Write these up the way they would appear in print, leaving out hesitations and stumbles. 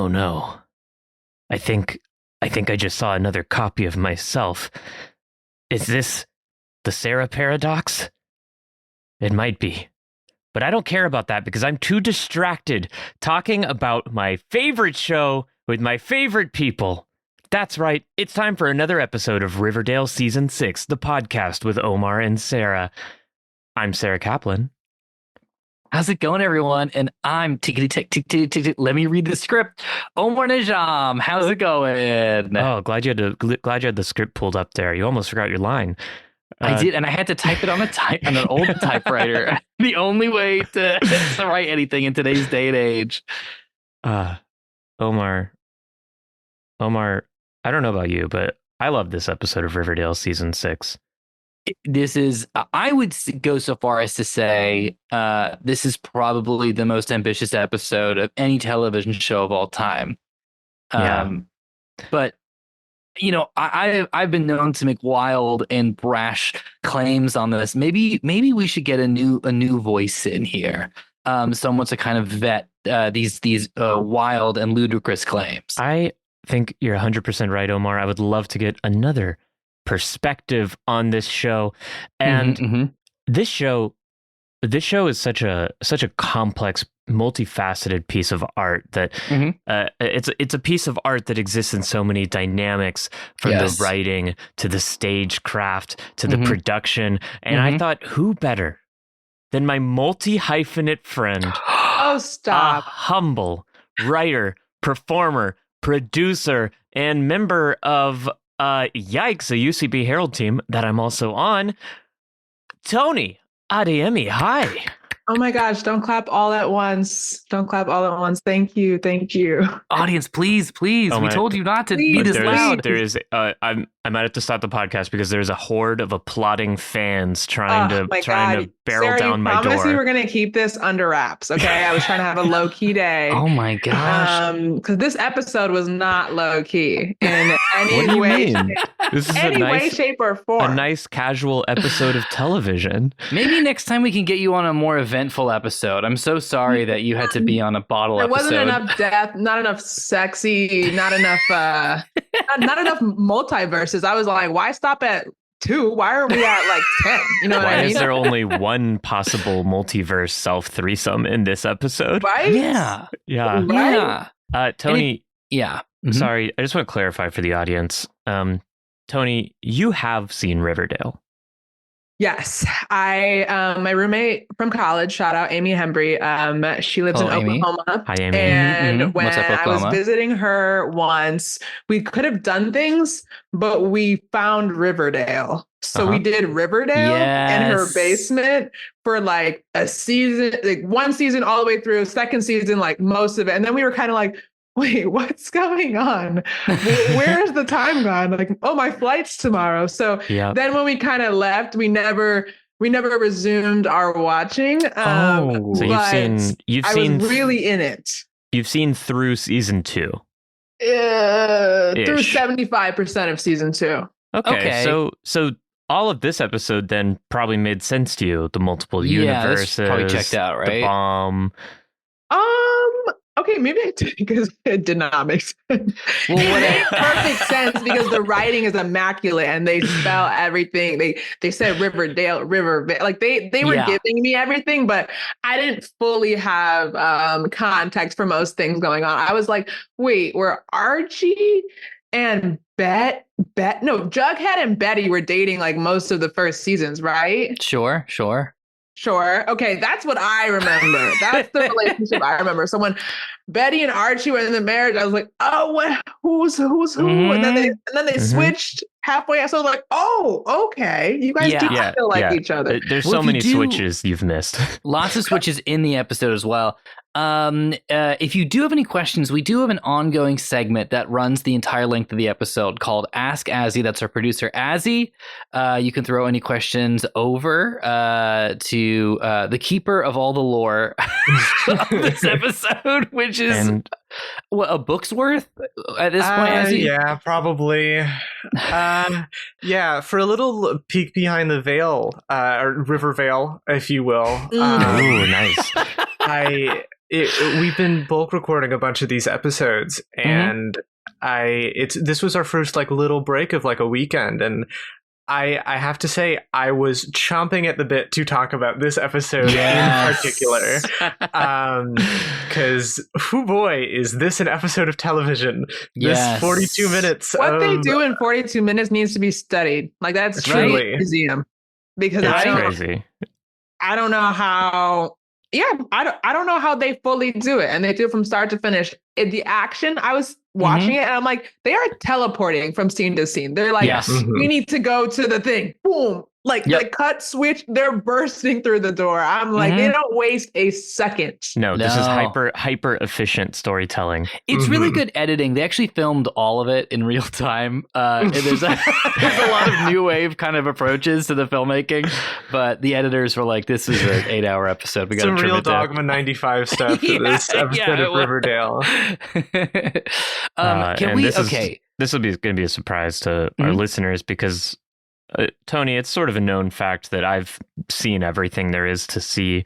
Oh no. I think I just saw another copy of myself. Is this the Sarah paradox? It might be. But I don't care about that because I'm too distracted talking about my favorite show with my favorite people. That's right. It's time for another episode of Riverdale Season 6, the podcast with Omar and Sarah. I'm Sarah Kaplan. How's it going, everyone? And I'm tickety tick tick tick tick. Let me read the script. Omar Najam, how's it going? Oh, glad you had the script pulled up there. You almost forgot your line. I did, and I had to type it on an old typewriter. The only way to write anything in today's day and age. Omar, I don't know about you, but I love this episode of Riverdale Season 6. This is, I would go so far as to say, this is probably the most ambitious episode of any television show of all time. But you know, I've been known to make wild and brash claims on this. Maybe we should get a new voice in here, someone to kind of vet these wild and ludicrous claims. I think you're 100% right, Omar. I would love to get another perspective on this show, and this show is such a complex, multifaceted piece of art that it's a piece of art that exists in so many dynamics, from the writing to the stagecraft to the production. And I thought, who better than my multi-hyphenate friend, oh, stop, a humble writer, performer, producer, and member of Yikes, a UCB Herald team that I'm also on, Toni Adeyemi. Hi. Oh my gosh, don't clap all at once. Don't clap all at once. Thank you. Audience, please. We told you not to be this loud. There is, I might have to stop the podcast because there's a horde of applauding fans trying to barrel Sarah, down my door. I promise you we're going to keep this under wraps, okay? I was trying to have a low-key day. Oh my gosh. Because this episode was not low-key in any way, This is way, shape, or form. A nice casual episode of television. Maybe next time we can get you on a more eventful episode. I'm so sorry that you had to be on a bottle episode. There wasn't enough death, not enough sexy, not enough not enough multiverses. I was like, why stop at 2? Why are we at like 10? You know what I mean? Why is there only one possible multiverse self threesome in this episode? Right? Yeah. Toni. Sorry, I just want to clarify for the audience. Toni, you have seen Riverdale. Yes, my roommate from college, shout out Amy Hembry. She lives in Oklahoma. Hi, Amy. And when What's up, I was visiting her once, we could have done things, but we found Riverdale. So we did Riverdale in her basement for like a season, like one season all the way through, second season, like most of it. And then we were kind of like, wait, what's going on? Where's the time gone? Like, oh, my flight's tomorrow. So then when we kind of left, we never resumed our watching. So you've seen was really in it. You've seen through season 2. Through 75% of season 2. Okay. So all of this episode then probably made sense to you. The multiple universes, probably checked out, right? The bomb. Okay, maybe I did because it did not make sense. Well, it made perfect sense because the writing is immaculate and they spell everything. They said Riverdale, like they were giving me everything, but I didn't fully have context for most things going on. I was like, wait, were Archie and Jughead and Betty were dating like most of the first seasons, right? Sure. Okay, that's what I remember. That's the relationship I remember. So when Betty and Archie were in the marriage, I was like, oh, who's who? And then they switched halfway. So I was like, oh, okay. You guys do feel like each other. There's so many switches you've missed. Lots of switches in the episode as well. If you do have any questions, we do have an ongoing segment that runs the entire length of the episode called Ask Azzie. That's our producer, Azzie. You can throw any questions over to the keeper of all the lore of this episode, which is a book's worth at this point, Azzie? Yeah, probably. For a little peek behind the veil, or River Veil, if you will. Ooh, nice. we've been bulk recording a bunch of these episodes, and this was our first like little break of like a weekend, and I have to say I was chomping at the bit to talk about this episode in particular, because oh boy, is this an episode of television? This 42 minutes. What they do in 42 minutes needs to be studied. Like that's truly a museum, because crazy. I don't know how. Yeah, I don't know how they fully do it, and they do it from start to finish. The action, I was watching it, and I'm like, they are teleporting from scene to scene. They're like, we need to go to the thing. Boom, like the cut switch. They're bursting through the door. I'm like, they don't waste a second. No, this is hyper efficient storytelling. It's really good editing. They actually filmed all of it in real time. And there's a lot of new wave kind of approaches to the filmmaking, but the editors were like, "This is an 8-hour episode. We got to trim it down." Real Dogma 95 stuff for this episode of Riverdale. This will be going to be a surprise to our listeners, because Tony, it's sort of a known fact that I've seen everything there is to see.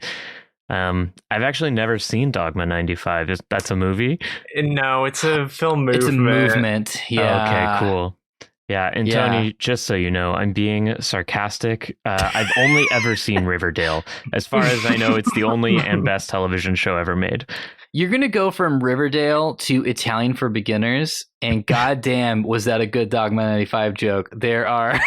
I've actually never seen Dogma 95. That's a movie? No, it's a film movement. It's a movement. Yeah. Okay, cool. Yeah, and Tony, just so you know, I'm being sarcastic. I've only ever seen Riverdale. As far as I know, it's the only and best television show ever made. You're going to go from Riverdale to Italian for Beginners, and goddamn, was that a good Dogma 95 joke. There are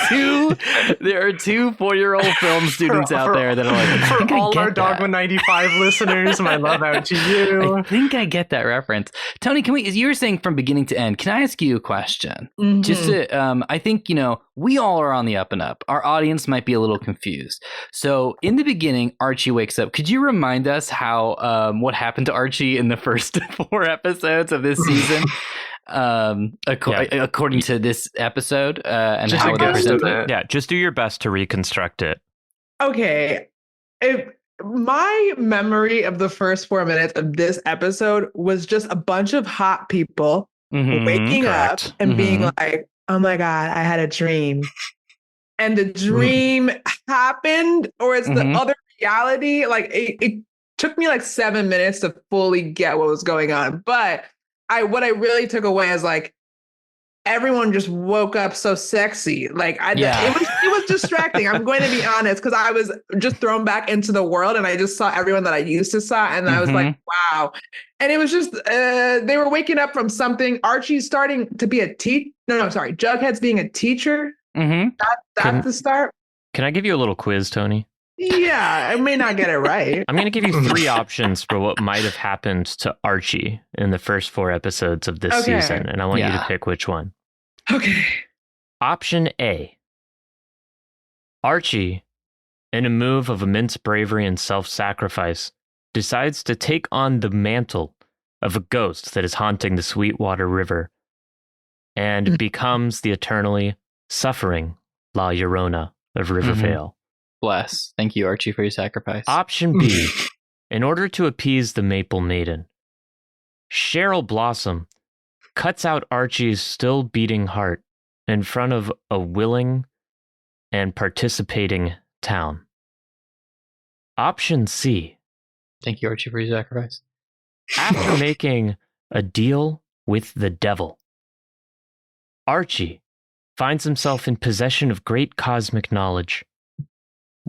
two 4-year-old film students out there that are like, for all our Dogma 95 listeners, my love out to you. I think I get that reference. Tony, you were saying from beginning to end, can I ask you a question? Just to, I think, we all are on the up and up. Our audience might be a little confused. So in the beginning, Archie wakes up. Could you remind us how, what happened to Archie in the first 4 episodes of this season? According to this episode, and just how it represents it. Yeah, just do your best to reconstruct it. Okay. My memory of the first 4 minutes of this episode was just a bunch of hot people waking up and being like, oh my God, I had a dream. And the dream happened, or it's the other reality. Like it took me like 7 minutes to fully get what was going on. But what I really took away is like, everyone just woke up so sexy. Like it was distracting. I'm going to be honest, because I was just thrown back into the world, and I just saw everyone that I used to saw, and I was like, wow. And it was just they were waking up from something. Archie's starting to be a Jughead's being a teacher. That's the start. Can I give you a little quiz, Tony? Yeah, I may not get it right. I'm going to give you 3 options for what might have happened to Archie in the first 4 episodes of this season, and I want you to pick which one. Okay. Option A. Archie, in a move of immense bravery and self-sacrifice, decides to take on the mantle of a ghost that is haunting the Sweetwater River and becomes the eternally suffering La Llorona of Riverdale. Bless. Thank you, Archie, for your sacrifice. Option B. In order to appease the Maple Maiden, Cheryl Blossom cuts out Archie's still beating heart in front of a willing and participating town. Option C. Thank you, Archie, for your sacrifice. After making a deal with the devil, Archie finds himself in possession of great cosmic knowledge,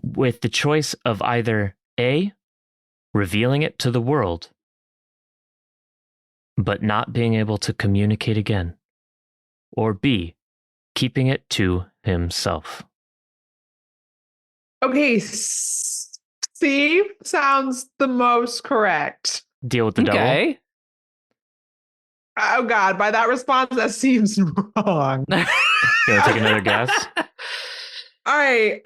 with the choice of either A, revealing it to the world, but not being able to communicate again, or B, keeping it to himself. Okay, C sounds the most correct. Deal with the devil. Oh God, by that response, that seems wrong. You want to take another guess? All right,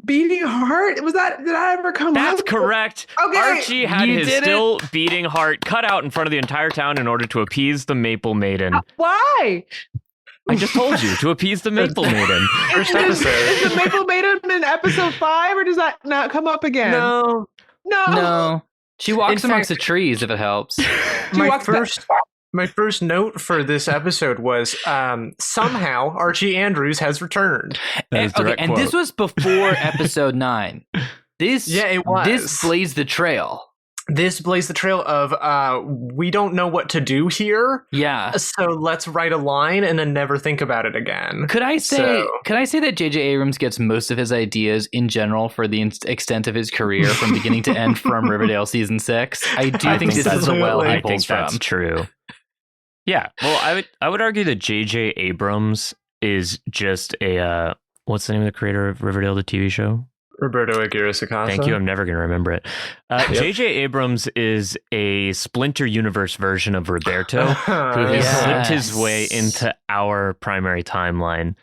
beating heart, did that ever come up? That's correct. Okay. Archie had his still beating heart cut out in front of the entire town in order to appease the Maple Maiden. Why? I just told you, to appease the Maple Maiden. First episode. Is the Maple Maiden in episode 5, or does that not come up again? No. She walks amongst the trees, if it helps. My first note for this episode was somehow Archie Andrews has returned. And this was before episode 9. It was. This blazed the trail. this blazed the trail of we don't know what to do here. Yeah. So let's write a line and then never think about it again. Could I say that J.J. Abrams gets most of his ideas in general for the extent of his career from beginning to end from Riverdale season 6? I think this is a well he pulls from. That's true. Yeah. Well, I would argue that J.J. Abrams is just a what's the name of the creator of Riverdale, the TV show? Roberto Aguirre-Sacasa. Thank you. I'm never going to remember it. J.J. Abrams is a Splinter Universe version of Roberto who has slipped his way into our primary timeline.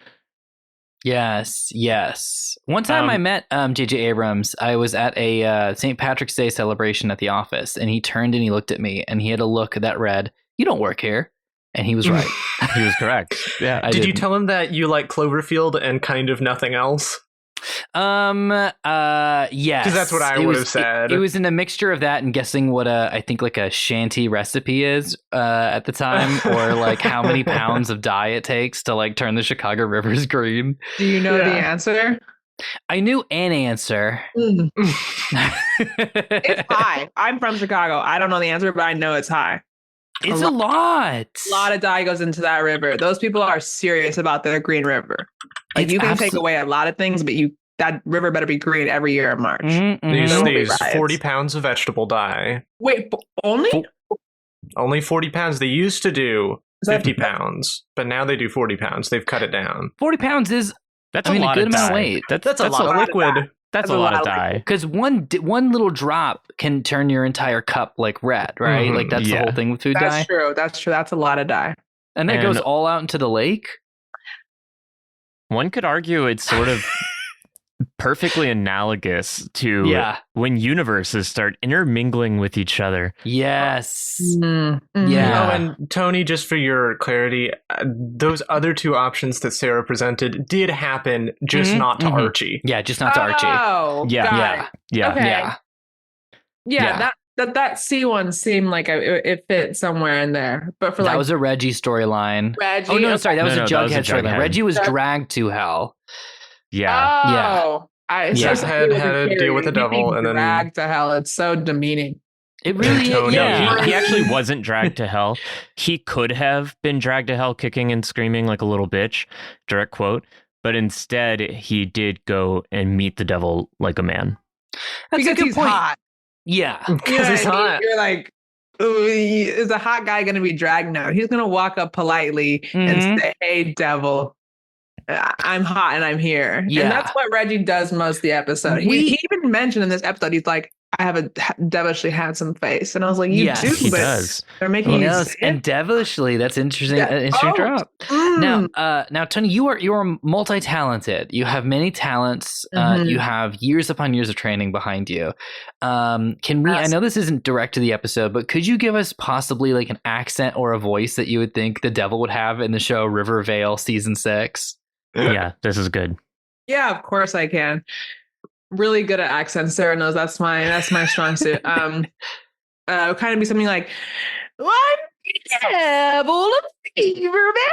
Yes. One time I met J.J. Abrams. I was at a St. Patrick's Day celebration at the office, and he turned and he looked at me, and he had a look that read, "You don't work here." And he was right. He was correct. Yeah. Did you tell him that you like Cloverfield and kind of nothing else? Yes, because that's what I would have said. It was in a mixture of that and guessing what I think like a shanty recipe is at the time, or like how many pounds of dye it takes to like turn the Chicago rivers green. Do you know the answer? I knew an answer. It's high. I'm from Chicago. I don't know the answer, but I know it's high. It's a lot. A lot of dye goes into that river. Those people are serious about their green river. Like, you can take away a lot of things, but that river better be green every year in March. They use 40 pounds of vegetable dye. Wait, only? Only 40 pounds. They used to do 50 pounds, but now they do 40 pounds. They've cut it down. 40 pounds is a good amount of weight. That's a lot of liquid. That's a lot of dye. Because one little drop can turn your entire cup like red, right? Like that's the whole thing with food dye. That's true. That's a lot of dye. And that goes all out into the lake? One could argue it's sort of perfectly analogous to when universes start intermingling with each other. Yes. Yeah. Oh, and Tony, just for your clarity, those other two options that Sarah presented did happen, just not to Archie. Yeah, just not to Archie. Oh, yeah. Okay. Yeah. That C one seemed like it fit somewhere in there, but that was a Reggie storyline. Reggie. Oh no, sorry, that was a Jughead storyline. Reggie was dragged to hell. Yeah. Oh, I had to deal with the devil and then dragged to hell. It's so demeaning. It really is. Yeah. He actually wasn't dragged to hell. He could have been dragged to hell kicking and screaming like a little bitch, direct quote, but instead he did go and meet the devil like a man. That's because he's hot. Yeah. Because he's hot. You're like, is a hot guy going to be dragged? No, he's going to walk up politely and say, "Hey, devil, I'm hot and I'm here." Yeah. And that's what Reggie does most of the episode. He even mentioned in this episode, he's like, "I have a devilishly handsome face." And I was like, you do, he but does. They're making you and devilishly, that's interesting. Interesting drop. Now, Tony, you are multi-talented. You have many talents. You have years upon years of training behind you. Can we? I know this isn't direct to the episode, but could you give us possibly like an accent or a voice that you would think the devil would have in the show Riverdale season 6? Yeah, this is good. Yeah, of course I can. Really good at accents. Sarah knows that's my strong suit. Kind of be something like, "I'm the devil of fever, man."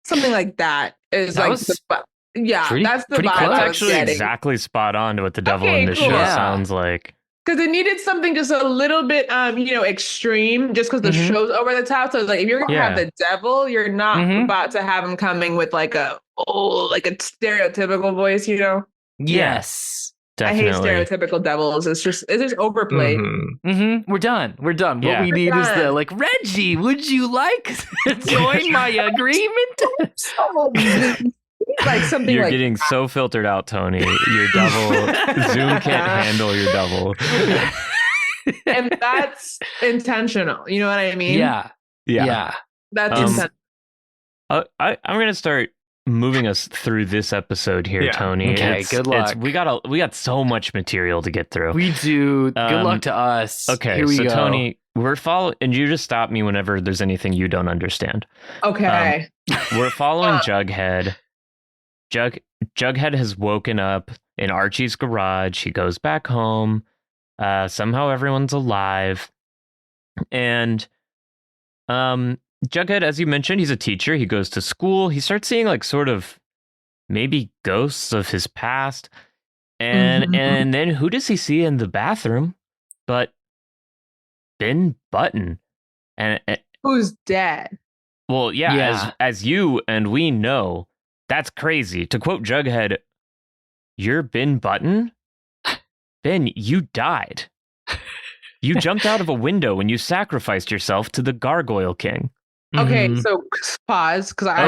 Something like that is that like that's the vibe. That's actually exactly spot on to what the devil in this show sounds like. Because it needed something just a little bit, extreme, just because the show's over the top. So like, if you're gonna have the devil, you're not about to have him coming with like a stereotypical voice, Yes, definitely. I hate stereotypical devils. It's just overplayed. We're done. What we need is the like, "Reggie, would you like to join my agreement?" Like something You're like getting so filtered out, Tony. Your devil Zoom can't handle your devil. And that's intentional. You know what I mean? Yeah. That's intentional. I'm gonna start moving us through this episode here, Tony. Okay, good luck. We got so much material to get through. We do. Good luck to us. Okay, here we go. Tony, we're following, and you just stop me whenever there's anything you don't understand. Okay. We're following Jughead. Jughead has woken up in Archie's garage. He goes back home. Somehow everyone's alive. And Jughead, as you mentioned, he's a teacher. He goes to school. He starts seeing like sort of maybe ghosts of his past. And then who does he see in the bathroom but Ben Button. And who's dead. Well, as you and we know, that's crazy. To quote Jughead, "You're Ben Button? Ben, you died. You jumped out of a window and you sacrificed yourself to the Gargoyle King." Okay, so pause, because I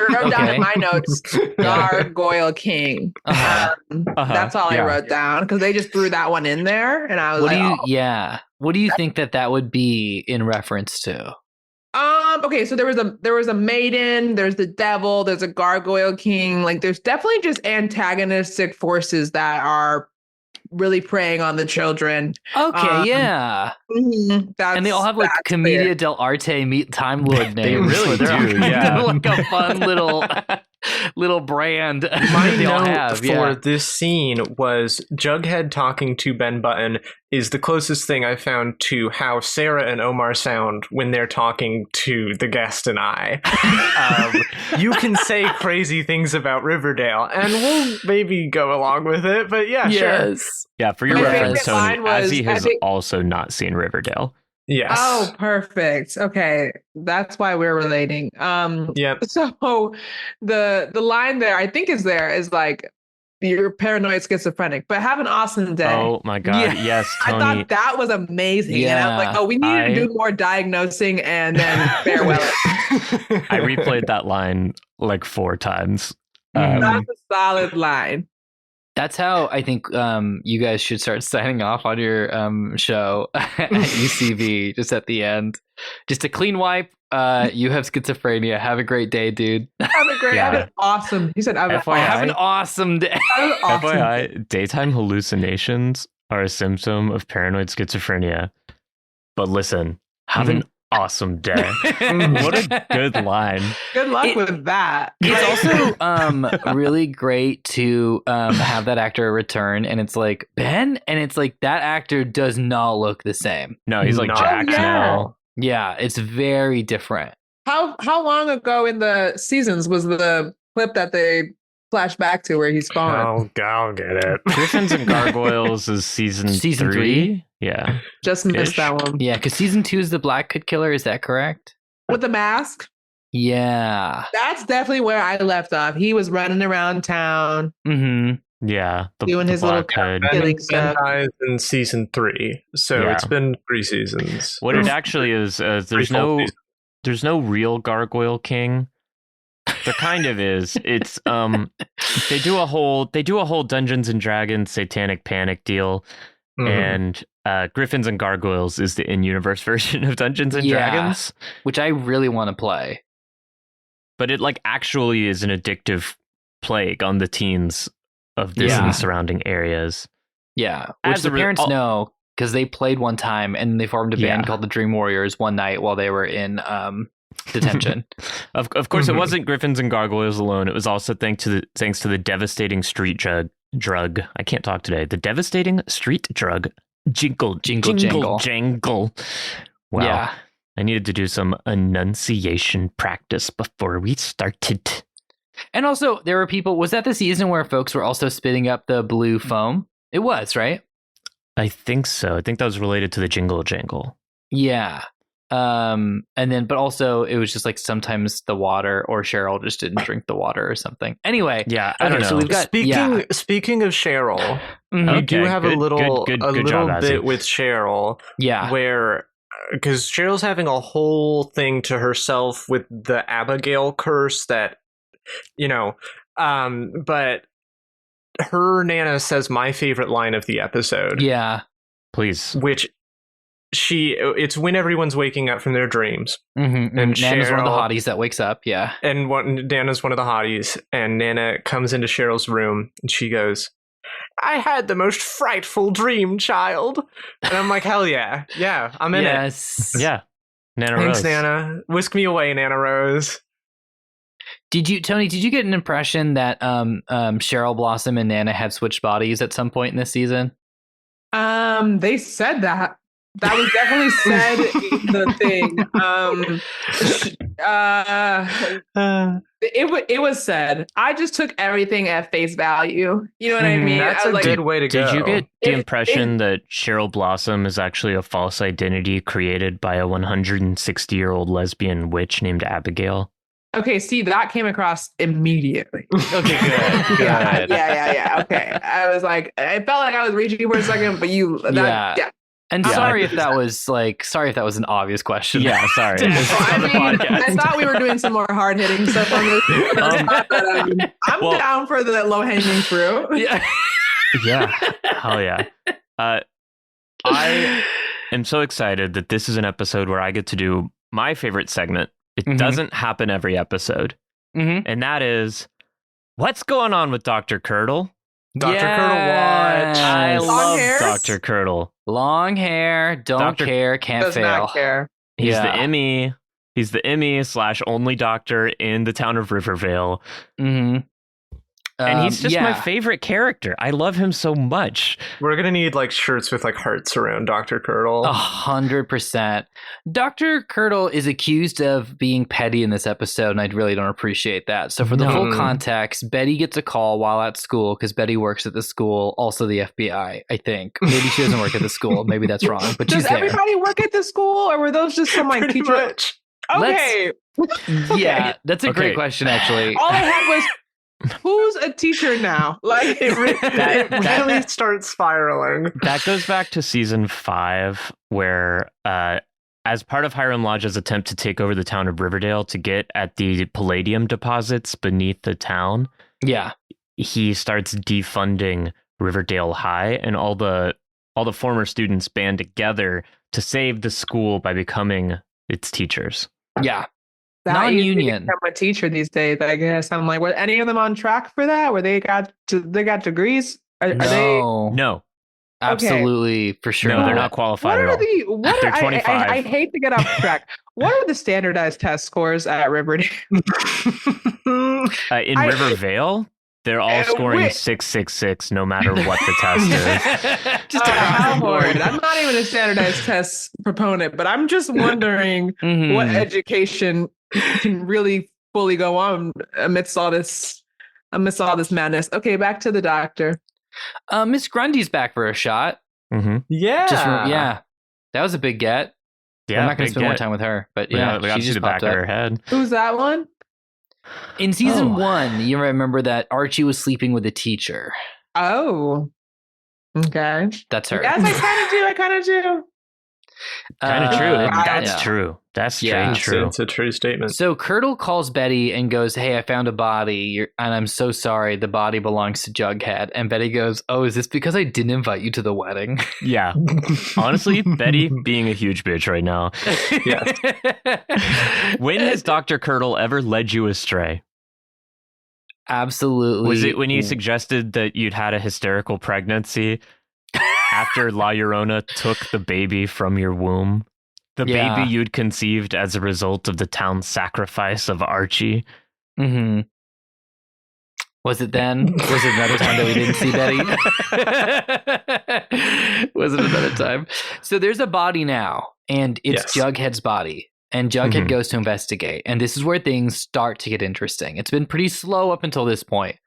wrote down in my notes, Gargoyle King. That's all I wrote down, because they just threw that one in there, and I was what do you think that would be in reference to? Okay, so there was a maiden, there's the devil, there's a Gargoyle King. Like, there's definitely just antagonistic forces that are really preying on the children. Okay, and they all have like Commedia dell'arte meet Time Lord names. They really do. Yeah, like a fun little brand. My note for this scene was Jughead talking to Ben Button is the closest thing I found to how Sara and Omar sound when they're talking to the guest and I. You can say crazy things about Riverdale, and we'll maybe go along with it, but sure. Yeah, for your reference, Tony, Azzie has also not seen Riverdale. Yes. Oh, perfect. Okay, that's why we're relating. So the line there, I think, is like, "You're paranoid schizophrenic, but have an awesome day." Oh my God! Yes, Tony. I thought that was amazing. And I was like, "Oh, we need to do more diagnosing and then farewell." I replayed that line like 4 times. That's a solid line. That's how I think you guys should start signing off on your show at UCB, just at the end. Just a clean wipe. You have schizophrenia. Have a great day, dude. Have an awesome. He said, "Have an awesome day." FYI, daytime hallucinations are a symptom of paranoid schizophrenia. But listen, have an awesome day. What a good line. Good luck with that. It's also really great to have that actor return, and it's like, Ben, and it's like that actor does not look the same. No, he's like Jack now. Yeah, it's very different. How long ago in the seasons was the clip that they flash back to where he spawned? I'll get it. Griffins and Gargoyles is season 3. Yeah. Just missed that one. Yeah, because season 2 is the Black Kid Killer. Is that correct? With the mask? Yeah. That's definitely where I left off. He was running around town. Yeah. Doing his little killing stuff. Ben dies in season 3. So it's been 3 seasons. What it actually is, there's no real Gargoyle King. There kind of is. It's they do a whole Dungeons and Dragons Satanic Panic deal, and Griffins and Gargoyles is the in-universe version of Dungeons and Dragons, which I really want to play. But it like actually is an addictive plague on the teens of this and the surrounding areas. Yeah, which the parents know because they played one time and they formed a band called the Dream Warriors one night while they were in detention. Of course, it wasn't Griffins and Gargoyles alone. It was also thanks to the devastating street drug. I can't talk today. The devastating street drug. Jingle, jangle. Wow. Yeah. I needed to do some enunciation practice before we started. And also, there were people. Was that the season where folks were also spitting up the blue foam? It was, right? I think so. I think that was related to the jingle jangle. Yeah. And then, but also it was just like sometimes the water or Cheryl just didn't drink the water or something. Anyway, I don't know. So we've got speaking of Cheryl, we do have a little job, bit with Cheryl, where because Cheryl's having a whole thing to herself with the Abigail curse that but her Nana says my favorite line of the episode. Yeah, please. Which. It's when everyone's waking up from their dreams. And Nana's one of the hotties that wakes up, And Nana's one of the hotties, and Nana comes into Cheryl's room, and she goes, "I had the most frightful dream, child." And I'm like, hell yeah. Yeah, I'm in it. Yeah. Nana Thanks, Rose. Nana. Whisk me away, Nana Rose. Tony, did you get an impression that Cheryl Blossom and Nana had switched bodies at some point in this season? They said that. That was definitely said in the thing. It was said. I just took everything at face value. You know what I mean? That's a good way to go. Did you get the impression that Cheryl Blossom is actually a false identity created by a 160-year-old lesbian witch named Abigail? Okay, see, that came across immediately. Okay, good. Yeah. Okay. I was like, I felt like I was reaching for a second, but And sorry if that was an obvious question. Yeah, sorry. I thought we were doing some more hard hitting stuff on this. I'm down for the low hanging fruit. Yeah. Hell yeah. I am so excited that this is an episode where I get to do my favorite segment. It doesn't happen every episode. And that is, what's going on with Dr. Curdle? Dr. Curdle watch. I love Dr. Curdle. Long hair, don't care, can't does fail. Not care. He's the Emmy. He's the Emmy / only doctor in the town of Rivervale. And he's just my favorite character. I love him so much. We're going to need like shirts with like hearts around Dr. Curdle. 100%. Dr. Curdle is accused of being petty in this episode, and I really don't appreciate that. So for the full context, Betty gets a call while at school because Betty works at the school, also the FBI, I think. Maybe she doesn't work at the school. Maybe that's wrong, but she's there. Does everybody work at the school, or were those just some like teacher? Okay. Yeah, that's a great question, actually. All I had was, who's a teacher now? Like it really starts spiraling. That goes back to season 5, where as part of Hiram Lodge's attempt to take over the town of Riverdale to get at the palladium deposits beneath the town, he starts defunding Riverdale High, and all the former students band together to save the school by becoming its teachers. Yeah. Non-union. I'm a teacher these days, I guess. I'm like, were any of them on track for that? Where they got degrees? Are they? No. Absolutely, for sure. No, they're not qualified at all. They're 25. I hate to get off track. What are the standardized test scores at Riverdale? In Rivervale, they're all scoring 666 no matter what the test is. Just across the board. I'm not even a standardized test proponent, but I'm just wondering what education can really fully go on amidst all this madness. Okay, back to the doctor. Miss Grundy's back for a shot. Yeah. That was a big get. Yeah, I'm not going to spend more time with her, but we got to see the back of her head. Who's that one? In season 1, you remember that Archie was sleeping with a teacher. Oh, okay. That's her. Yes, I kind of do. Kind of true. That's true. That's straight true. It's a true statement. So Curdle calls Betty and goes, "Hey, I found a body, and I'm so sorry. The body belongs to Jughead." And Betty goes, "Oh, is this because I didn't invite you to the wedding?" Yeah. Honestly, Betty being a huge bitch right now. Yeah. When has Dr. Curdle ever led you astray? Absolutely. Was it when he suggested that you'd had a hysterical pregnancy after La Llorona took the baby from your womb? The baby you'd conceived as a result of the town's sacrifice of Archie? Mm-hmm. Was it then? Was it another time that we didn't see Betty? Was it another time? So there's a body now, and it's Jughead's body. And Jughead goes to investigate. And this is where things start to get interesting. It's been pretty slow up until this point.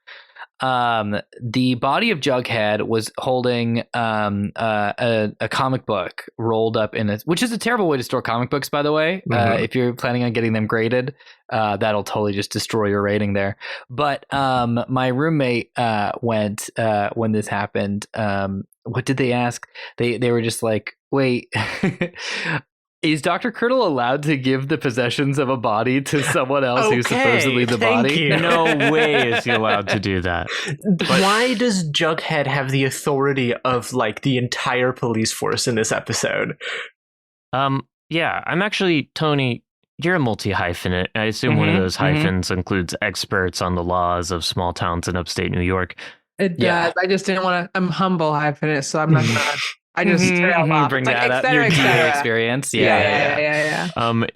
The body of Jughead was holding a comic book rolled up in it, which is a terrible way to store comic books, by the way. If you're planning on getting them graded, that'll totally just destroy your rating there. But my roommate went when this happened. What did they ask? They were just like, wait. Is Dr. Curdle allowed to give the possessions of a body to someone else who's supposedly the body? No way is he allowed to do that. But why does Jughead have the authority of like the entire police force in this episode? Yeah, I'm actually, Tony, you're a multi-hyphenate. I assume one of those hyphens includes experts on the laws of small towns in upstate New York. It does. I just didn't want to, I'm humble hyphenate, so I'm not going to. I just bring that up. Your DA experience. Yeah.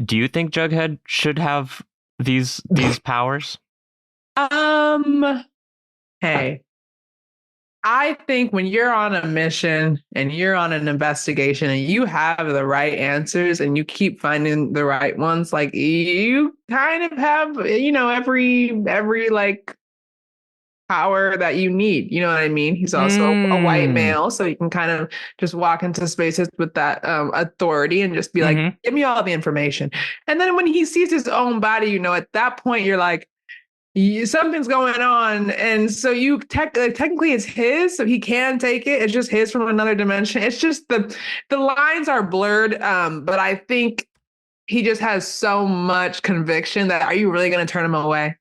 Do you think Jughead should have these powers? Hey, I think when you're on a mission and you're on an investigation and you have the right answers and you keep finding the right ones, like you kind of have, every like power that you need. You know what I mean? He's also a white male, so you can kind of just walk into spaces with that authority and just be like, give me all the information. And then when he sees his own body, at that point you're like, something's going on, and so you technically it's his, so he can take it. It's just his from another dimension. It's just the lines are blurred, but I think he just has so much conviction that are you really going to turn him away?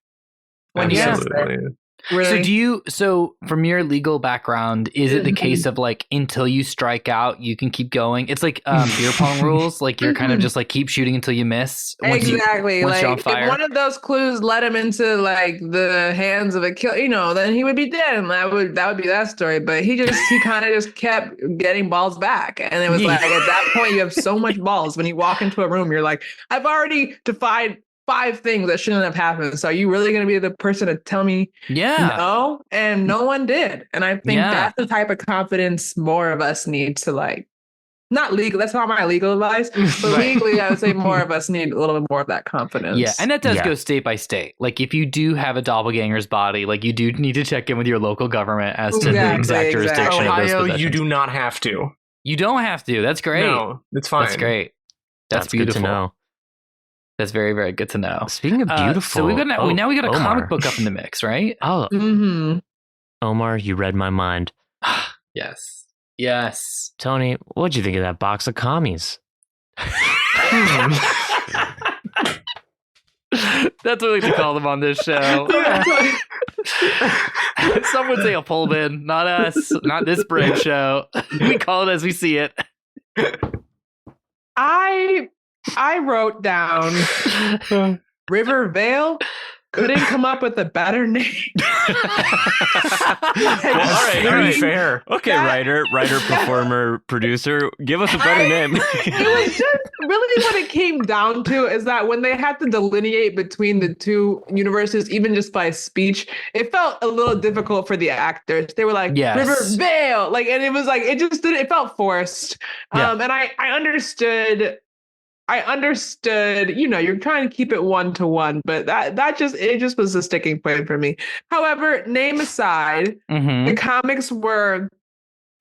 When Absolutely. Really? So from your legal background, is it the case of like until you strike out, you can keep going? It's like beer pong rules, like you're kind of just like keep shooting until you miss. Once you're on fire. If one of those clues led him into like the hands of a kill, then he would be dead, and that would be that story. But he kind of just kept getting balls back, and it was like at that point you have so much balls. When you walk into a room, you're like, I've already defied 5 things that shouldn't have happened. So are you really going to be the person to tell me no? And no one did. And I think that's the type of confidence more of us need to like, not legal. That's not my legal advice. But legally, I would say more of us need a little bit more of that confidence. Yeah. And that does go state by state. Like if you do have a doppelganger's body, like you do need to check in with your local government as to the exact jurisdiction of those Ohio, possessions. you do not have to. You don't have to. That's great. No, it's fine. That's great. That's beautiful. Good to know. That's very, very good to know. Speaking of beautiful, so we got now we got a Omar. comic book up in the mix, right? Oh, Omar, you read my mind. Yes. Tony, what'd you think of that box of commies? That's what we like to call them on this show. Some would say a Pullman, not us, not this break show. We call it as we see it. I wrote down River Vale. Couldn't come up with a better name. All right. Fair. Okay, writer, performer, producer, give us a better name. It was just really what it came down to is that when they had to delineate between the two universes, even just by speech, it felt a little difficult for the actors. They were like, River Vale, like, and it was like, it just didn't, it felt forced. And I understood, you're trying to keep it 1-to-1, but it just was a sticking point for me. However, name aside, the comics were,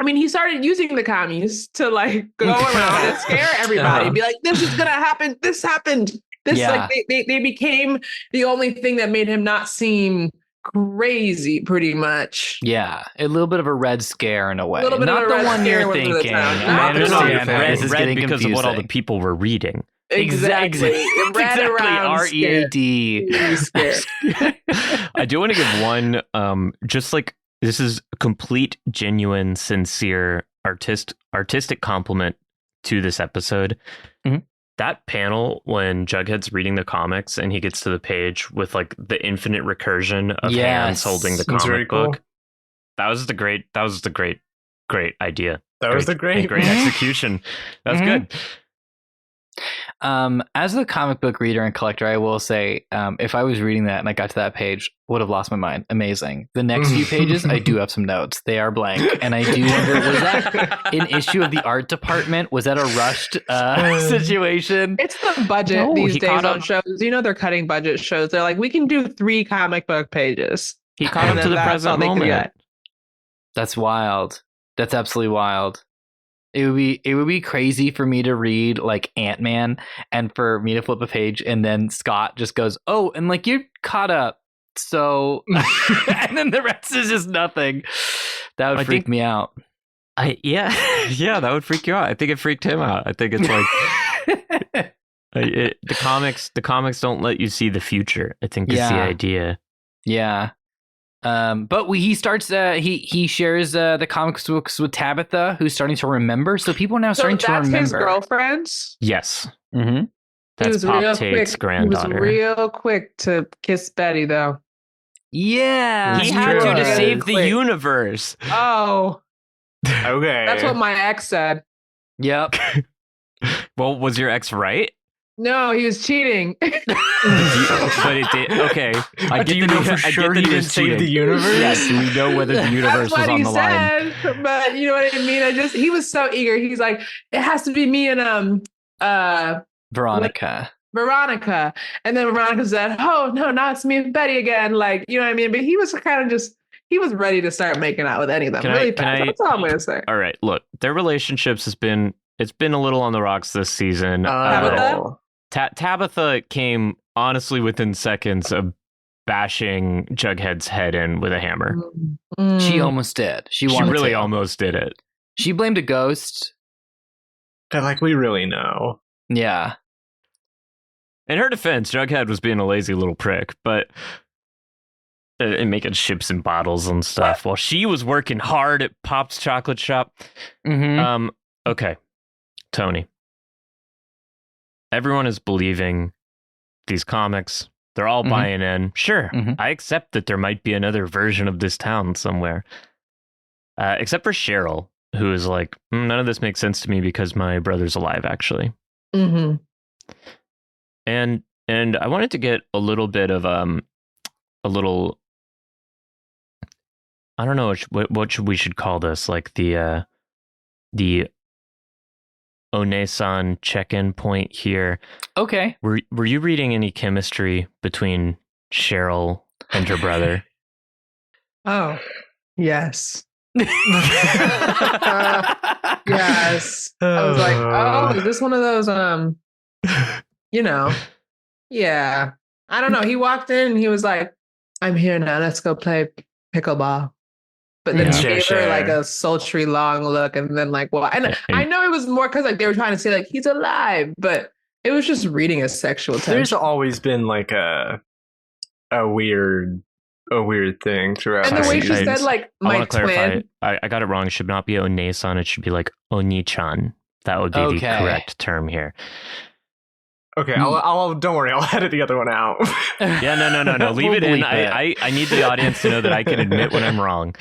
he started using the commies to like go around and scare everybody, be like, this is gonna happen, this happened. Like they became the only thing that made him not seem crazy, pretty much. Yeah, a little bit of a red scare in a way. A little bit not of a the red one you're scare thinking. I understand. This is getting because confusing. of what all the people were reading. Exactly. R-E-A-D. I do want to give one, just like this is a complete, genuine, sincere artistic compliment to this episode. That panel when Jughead's reading the comics and he gets to the page with like the infinite recursion of hands holding the comic book. That was the great idea. That was the great execution. That's good. As a comic book reader and collector, I will say, if I was reading that and I got to that page, would have lost my mind. Amazing. The next few pages, I do have some notes. They are blank, and I do wonder, was that an issue of the art department? Was that a rushed situation? It's the budget these days on shows. They're cutting budget shows. They're like, we can do 3 comic book pages. He caught up to the present moment. That's wild. That's absolutely wild. It would be crazy for me to read like Ant-Man and for me to flip a page and then Scott just goes, oh, and like you're caught up. So and then the rest is just nothing. That would freak me out. That would freak you out. I think it freaked him out. I think it's like the comics don't let you see the future, I think is the idea. Yeah. But he starts. He shares the comics books with Tabitha, who's starting to remember. So people are now starting to remember. That's his girlfriend. Yes. That's Pop Tate's granddaughter. He was real quick to kiss Betty, though. Yeah, he had to save the universe. Oh, okay. That's what my ex said. Yep. Well, was your ex right? No, he was cheating. But it did. Okay, I do you know for sure he didn't save the universe? Yes, do we know whether the universe was on the line? But you know what I mean? He was so eager. He's like, it has to be me and Veronica. And then Veronica said, oh no, now it's me and Betty again. Like, you know what I mean? But he was kind of he was ready to start making out with any of them fast. That's all I'm going to say. All right, look, their relationships it's been a little on the rocks this season. Tabitha came honestly within seconds of bashing Jughead's head in with a hammer. She almost did. She really almost did it. She blamed a ghost. Like, we really know. Yeah. In her defense, Jughead was being a lazy little prick, but and making ships and bottles and stuff while she was working hard at Pop's chocolate shop. Mm-hmm. Okay, Toni. Everyone is believing these comics. They're all buying in. Sure, I accept that there might be another version of this town somewhere. Except for Cheryl, who is like, none of this makes sense to me because my brother's alive, actually. Mm-hmm. And I wanted to get a little bit of I don't know what we should call this, like the One-san check-in point here. Okay. Were you reading any chemistry between Cheryl and her brother? Oh, yes. Yes. I was like, oh, is this one of those yeah. I don't know. He walked in and he was like, I'm here now. Let's go play pickleball. But then he gave her like a sultry long look and then like, well, and I know it was more because like they were trying to say like he's alive, but it was just reading a sexual tension. There's always been like a weird thing throughout. And the way she said like my twin. I got it wrong. It should not be One-san. It should be like Oni-chan. That would be the correct term here. Okay, I'll don't worry, I'll edit the other one out. Yeah, no. Leave it in. I need the audience to know that I can admit when I'm wrong.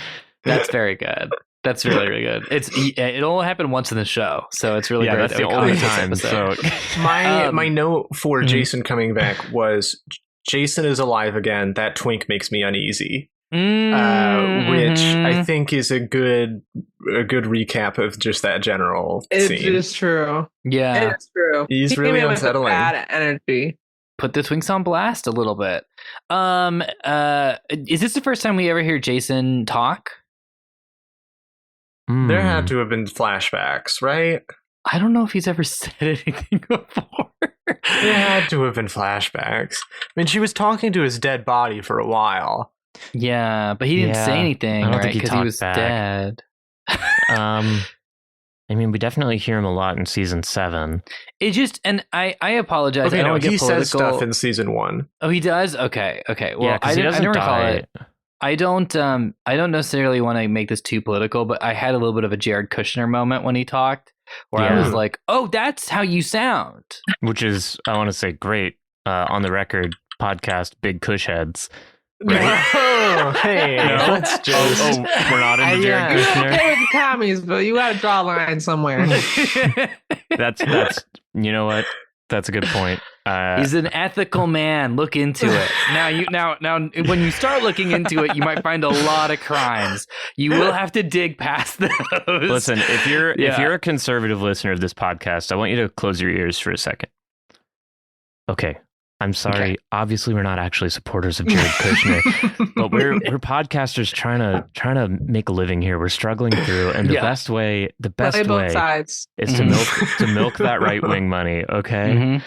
That's very good. That's really, really good. It only happened once in the show, so it's really great. That's the only time. So my note for Jason coming back was Jason is alive again. That twink makes me uneasy. Which I think is a good recap of just that general scene. It is true. Yeah, it is true. He's really unsettling. Bad energy. Put the twinks on blast a little bit. Is this the first time we ever hear Jason talk? There had to have been flashbacks, right? I don't know if he's ever said anything before. There had to have been flashbacks. I mean, she was talking to his dead body for a while. Yeah, but he didn't say anything, right? Because he was dead. I mean, we definitely hear him a lot in season 7. It just, and I apologize. Okay, I don't he get political. Says stuff in season 1. Oh, he does? Okay. Well, yeah, I never recall it. I don't necessarily want to make this too political, but I had a little bit of a Jared Kushner moment when he talked, where I was like, "Oh, that's how you sound," which is, I want to say, great on the record podcast, Big Kush Heads. Right? Oh, hey, let's just. We're not into Jared Kushner. Okay with the commies, but you got to draw a line somewhere. That's you know what? That's a good point. He's an ethical man. Look into it. Now, when you start looking into it, you might find a lot of crimes. You will have to dig past those. Listen, if you're a conservative listener of this podcast, I want you to close your ears for a second. Okay. I'm sorry. Okay. Obviously, we're not actually supporters of Jared Kushner, but we're podcasters trying to make a living here. We're struggling through, and the best way is to milk that right wing money. Okay,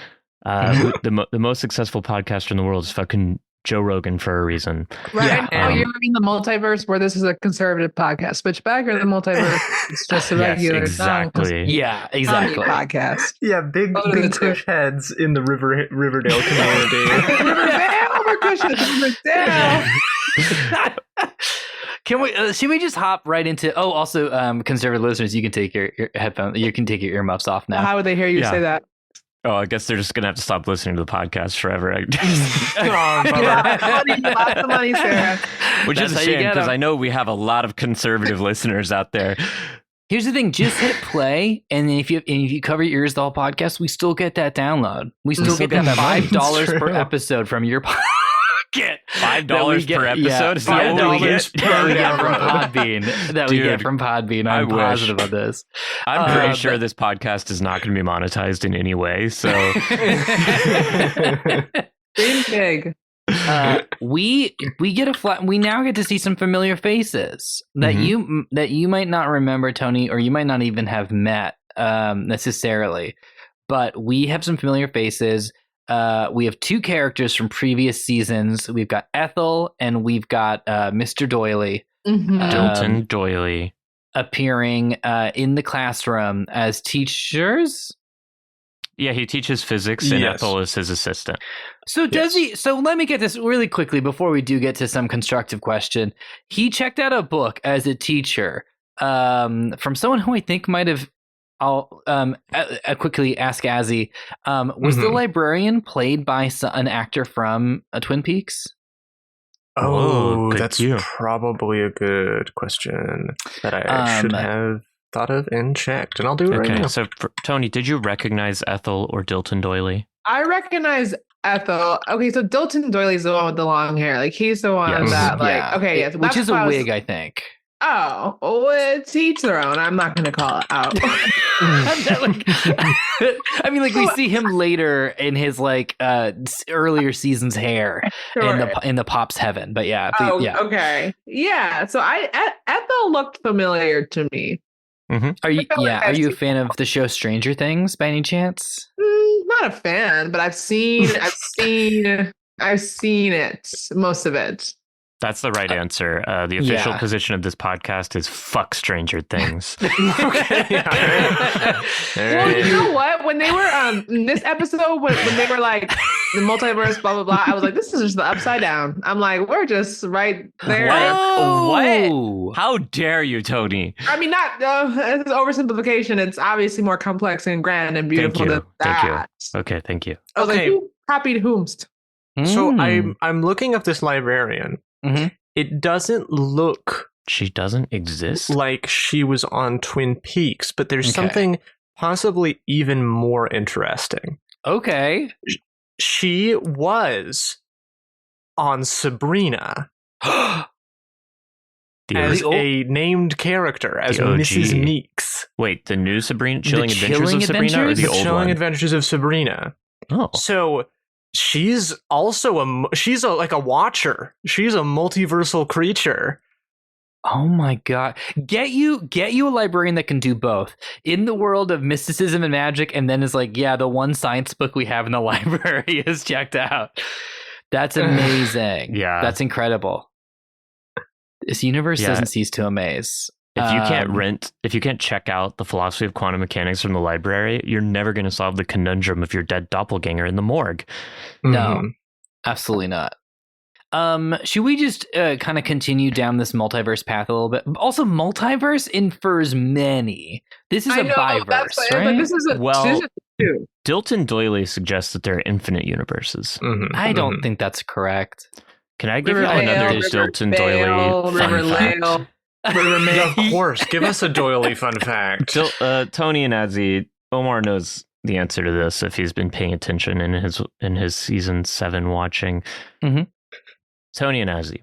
the most successful podcaster in the world is fucking Joe Rogan for a reason. Right now, you're in the multiverse where this is a conservative podcast. Switch back, or the multiverse it's just a regular, exactly. Yeah, exactly. Podcast. Yeah, big Kush heads in the Riverdale community. Can we? Should we just hop right into? Oh, also, conservative listeners, you can take your headphones. You can take your earmuffs off now. How would they hear you say that? Oh, I guess they're just gonna have to stop listening to the podcast forever. Lots of money, Sarah. Which is a shame because I know we have a lot of conservative listeners out there. Here's the thing: just hit play, and then if you cover your ears the whole podcast, we still get that download. We still get that $5 per episode from your pocket. $5 per episode. $5 per we get from Podbean. That we get from Podbean. I'm positive of this. I'm pretty sure this podcast is not going to be monetized in any way. So, dream big. We get a flat. We now get to see some familiar faces that you might not remember, Tony, or you might not even have met necessarily. But we have some familiar faces. We have two characters from previous seasons. We've got Ethel and we've got Mr. Doily. Dilton Doily appearing in the classroom as teachers. Yeah, he teaches physics, and Ethel is his assistant. So does he? So let me get this really quickly before we do get to some constructive question. He checked out a book as a teacher from someone who I think might have. I'll quickly ask Azzie. Was the librarian played by an actor from Twin Peaks? Oh, that's probably a good question that I should have thought of and checked, and I'll do it right now. So, Tony, did you recognize Ethel or Dilton Doily? I recognize Ethel. Okay, so Dilton Doily is the one with the long hair. Like, he's the one that, like, okay, yes, which is a wig, I think. Oh, well, it's each their own. I'm not going to call it out. I mean, like, we see him later in his earlier season's hair in the Pop's Heaven, but yeah. Okay, yeah. So Ethel looked familiar to me. Are you a fan of the show Stranger Things by any chance? Not a fan, but I've seen it, most of it. That's the right answer. The official position of this podcast is fuck Stranger Things. Okay. Well, you know what? When they were in this episode, when they were like the multiverse, blah blah blah, I was like, this is just the upside down. I'm like, we're just right there. What? How dare you, Tony? I mean, not it's oversimplification. It's obviously more complex and grand and beautiful than that. Thank you. Okay, thank you. I was like, who copied whomst? So I'm looking up this librarian. It doesn't look. She doesn't exist? Like she was on Twin Peaks, but there's something possibly even more interesting. Okay. She was on Sabrina as a named character, as Mrs. Meeks. Wait, the new Sabrina? Chilling Adventures of Sabrina? Or the old Chilling one? Adventures of Sabrina. Oh. So she's also she's a watcher. She's a multiversal creature. Oh my god. Get you a librarian that can do both. In the world of mysticism and magic, and then is like, yeah, the one science book we have in the library is checked out. That's amazing. Yeah. That's incredible. This universe doesn't cease to amaze. If you can't check out the philosophy of quantum mechanics from the library, you're never going to solve the conundrum of your dead doppelganger in the morgue. No, absolutely not. Should we just kind of continue down this multiverse path a little bit? Also, multiverse infers many. This is a biverse, right? Like, this is two. Dilton Doily suggests that there are infinite universes. I don't think that's correct. Can I give you another Dilton Doily fun fact? Of course, give us a Doily fun fact. Tony and Azzie, Omar knows the answer to this if he's been paying attention in his season 7 watching. Tony and Azzie,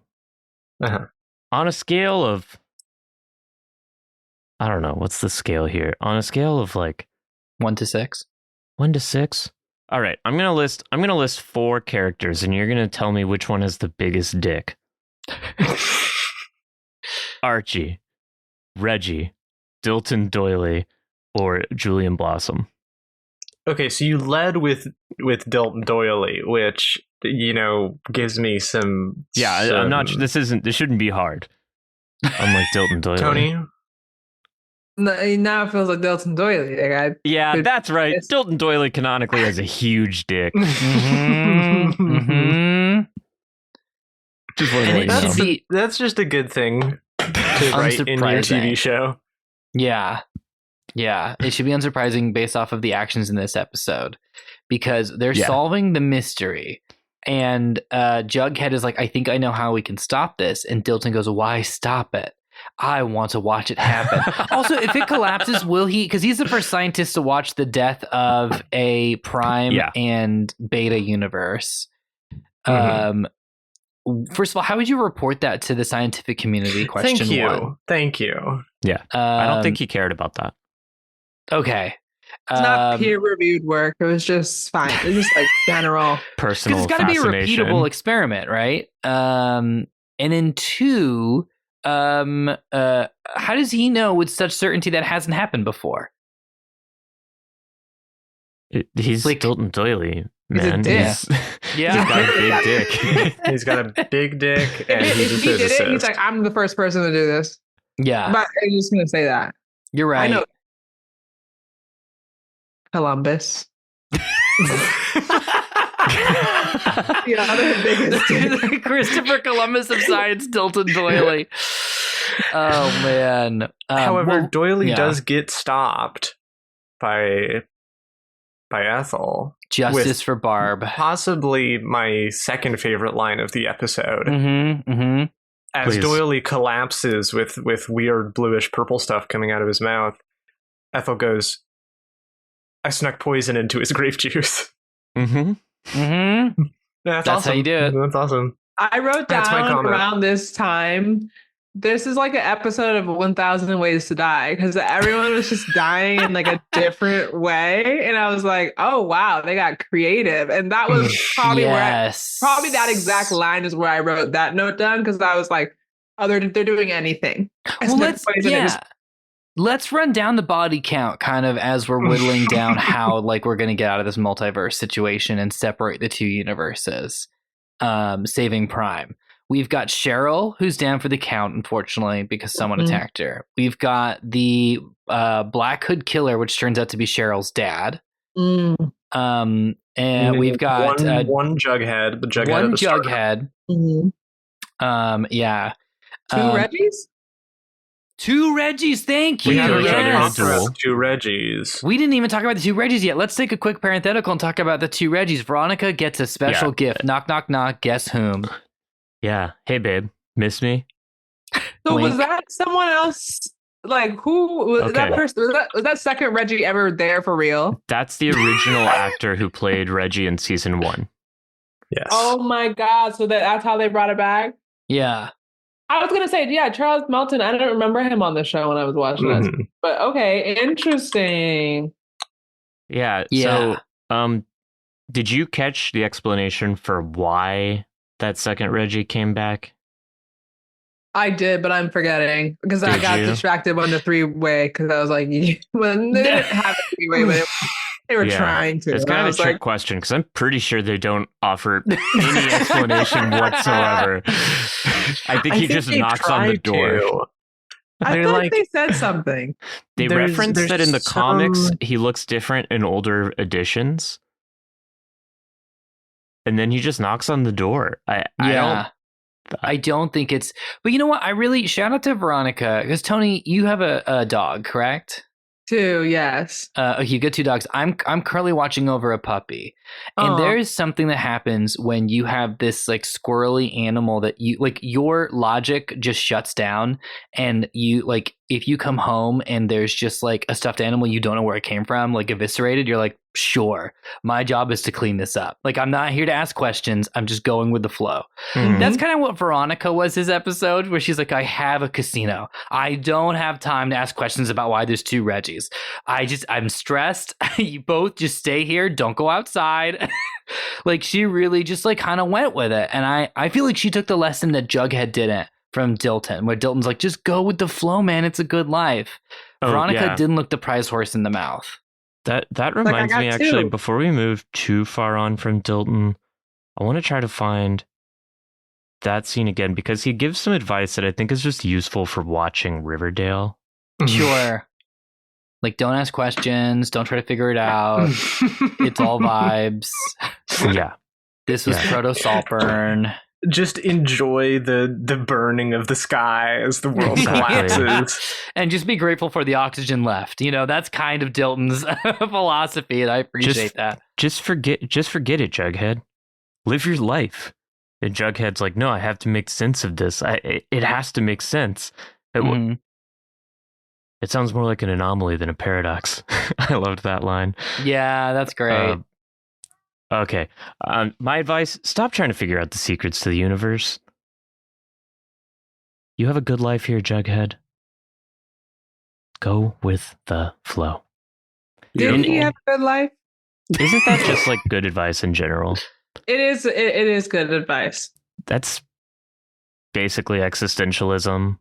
on a scale of, I don't know, what's the scale here? On a scale of like 1 to 6. 1 to 6. All right, I'm gonna list 4 characters, and you're gonna tell me which one has the biggest dick. Archie, Reggie, Dilton Doily, or Julian Blossom. Okay, so you led with Dilton Doily, which gives me some. Yeah, I'm not. This shouldn't be hard. Unlike Dilton Doily. Tony. Now it feels like Dilton Doily. That's right. Dilton Doily canonically has a huge dick. Just that's just a good thing to write in your TV show. Yeah, it should be unsurprising based off of the actions in this episode, because they're solving the mystery, and Jughead is like, I think I know how we can stop this, and Dilton goes, why stop it? I want to watch it happen. Also, if it collapses, will he? Because he's the first scientist to watch the death of a Prime and Beta universe. First of all, how would you report that to the scientific community? Question one. Thank you. Yeah. I don't think he cared about that. Okay. It's not peer-reviewed work. It was just fine. It was just like general personal. It's got to be a repeatable experiment, right? And then two, how does he know with such certainty that hasn't happened before? He's like, Dilton Doily, man. He's got a big dick. He's got a big dick, and he's a physicist. Did it, he's like, I'm the first person to do this. Yeah, but I'm just gonna say that. You're right. I know. Columbus. The other biggest dick. Christopher Columbus of science, Dilton Doily. Oh man. However, Doily does get stopped by Ethel. Justice for Barb. Possibly my second favorite line of the episode. As Please. Doily collapses with weird bluish purple stuff coming out of his mouth, Ethel goes, I snuck poison into his grape juice. That's awesome. how you do it. That's awesome. I wrote down around this time, this is like an episode of 1000 Ways to Die, because everyone was just dying in like a different way. And I was like, oh, wow, they got creative. And that was probably probably that exact line is where I wrote that note down, because I was like, oh, they're doing anything. Well, let's run down the body count kind of as we're whittling down how like we're going to get out of this multiverse situation and separate the two universes, saving Prime. We've got Cheryl, who's down for the count, unfortunately, because someone attacked her. We've got the Black Hood Killer, which turns out to be Cheryl's dad. And we've got one Jughead, the Jughead. One Jughead. Two Reggies? Two Reggies, thank you. We have two Reggies. We didn't even talk about the two Reggies yet. Let's take a quick parenthetical and talk about the two Reggies. Veronica gets a special gift. Knock, knock, knock. Guess whom? Yeah. Hey, babe. Miss me? So was that someone else? Like, who was that person? Was that second Reggie ever there for real? That's the original actor who played Reggie in season 1. Yes. Oh my God. So that's how they brought it back? Yeah. I was going to say, Charles Melton. I don't remember him on the show when I was watching this. But okay, interesting. Yeah. So, did you catch the explanation for why that second Reggie came back? I did, but I'm forgetting because I got distracted on the three-way because I was like, when they didn't have a three-way, but they were trying to. It's kind of a trick question because I'm pretty sure they don't offer any explanation whatsoever. I think he just knocks on the door. I thought they said something. They reference that in the comics, he looks different in older editions. And then he just knocks on the door. I don't think it's... But you know what? I really... Shout out to Veronica. Because, Tony, you have a dog, correct? 2, yes. You get 2 dogs. I'm currently watching over a puppy. And there is something that happens when you have this like squirrely animal that you like, your logic just shuts down, and you like, if you come home and there's just like a stuffed animal you don't know where it came from, like eviscerated, you're like, sure, my job is to clean this up. Like, I'm not here to ask questions. I'm just going with the flow. That's kind of what Veronica was this episode, where she's like, I have a casino. I don't have time to ask questions about why there's 2 Reggies. I'm stressed. You both just stay here. Don't go outside. Like, she really just like kind of went with it. And I feel like she took the lesson that Jughead didn't from Dilton, where Dilton's like, just go with the flow, man. It's a good life. Veronica didn't look the prize horse in the mouth. That reminds me, actually, before we move too far on from Dilton, I want to try to find that scene again, because he gives some advice that I think is just useful for watching Riverdale. Sure. Like, don't ask questions. Don't try to figure it out. It's all vibes. Yeah. This was Proto Saltburn. Just enjoy the burning of the sky as the world collapses. And just be grateful for the oxygen left. You know, that's kind of Dilton's philosophy, and I appreciate that. Just forget it, Jughead. Live your life. And Jughead's like, no, I have to make sense of this. It has to make sense. It sounds more like an anomaly than a paradox. I loved that line. Yeah, that's great. Okay. My advice, stop trying to figure out the secrets to the universe. You have a good life here, Jughead. Go with the flow. Didn't he have a good life? Isn't that just like good advice in general? It is. It is good advice. That's basically existentialism.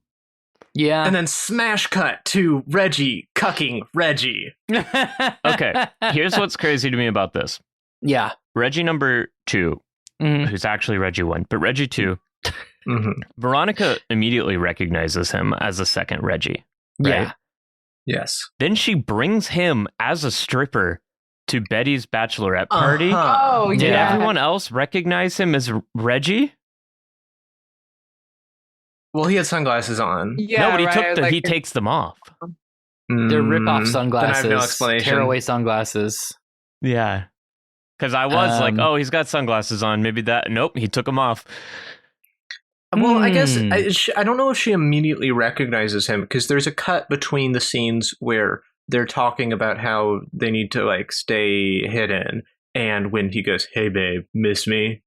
Yeah. And then smash cut to Reggie cucking Reggie. Okay, here's what's crazy to me about this. Yeah. Reggie number 2, who's actually Reggie 1, but Reggie 2, Veronica immediately recognizes him as a second Reggie. Right? Yeah. Yes. Then she brings him as a stripper to Betty's bachelorette party. Oh, Did yeah. everyone else recognize him as Reggie? Well, he had sunglasses on. Yeah, no, but right. he takes them off. They're rip-off sunglasses. Then I have no explanation. Tearaway sunglasses. Yeah. Because I was like, oh, he's got sunglasses on. Maybe that. Nope, he took them off. Well, I guess I don't know if she immediately recognizes him, because there's a cut between the scenes where they're talking about how they need to like stay hidden, and when he goes, "Hey, babe, miss me?"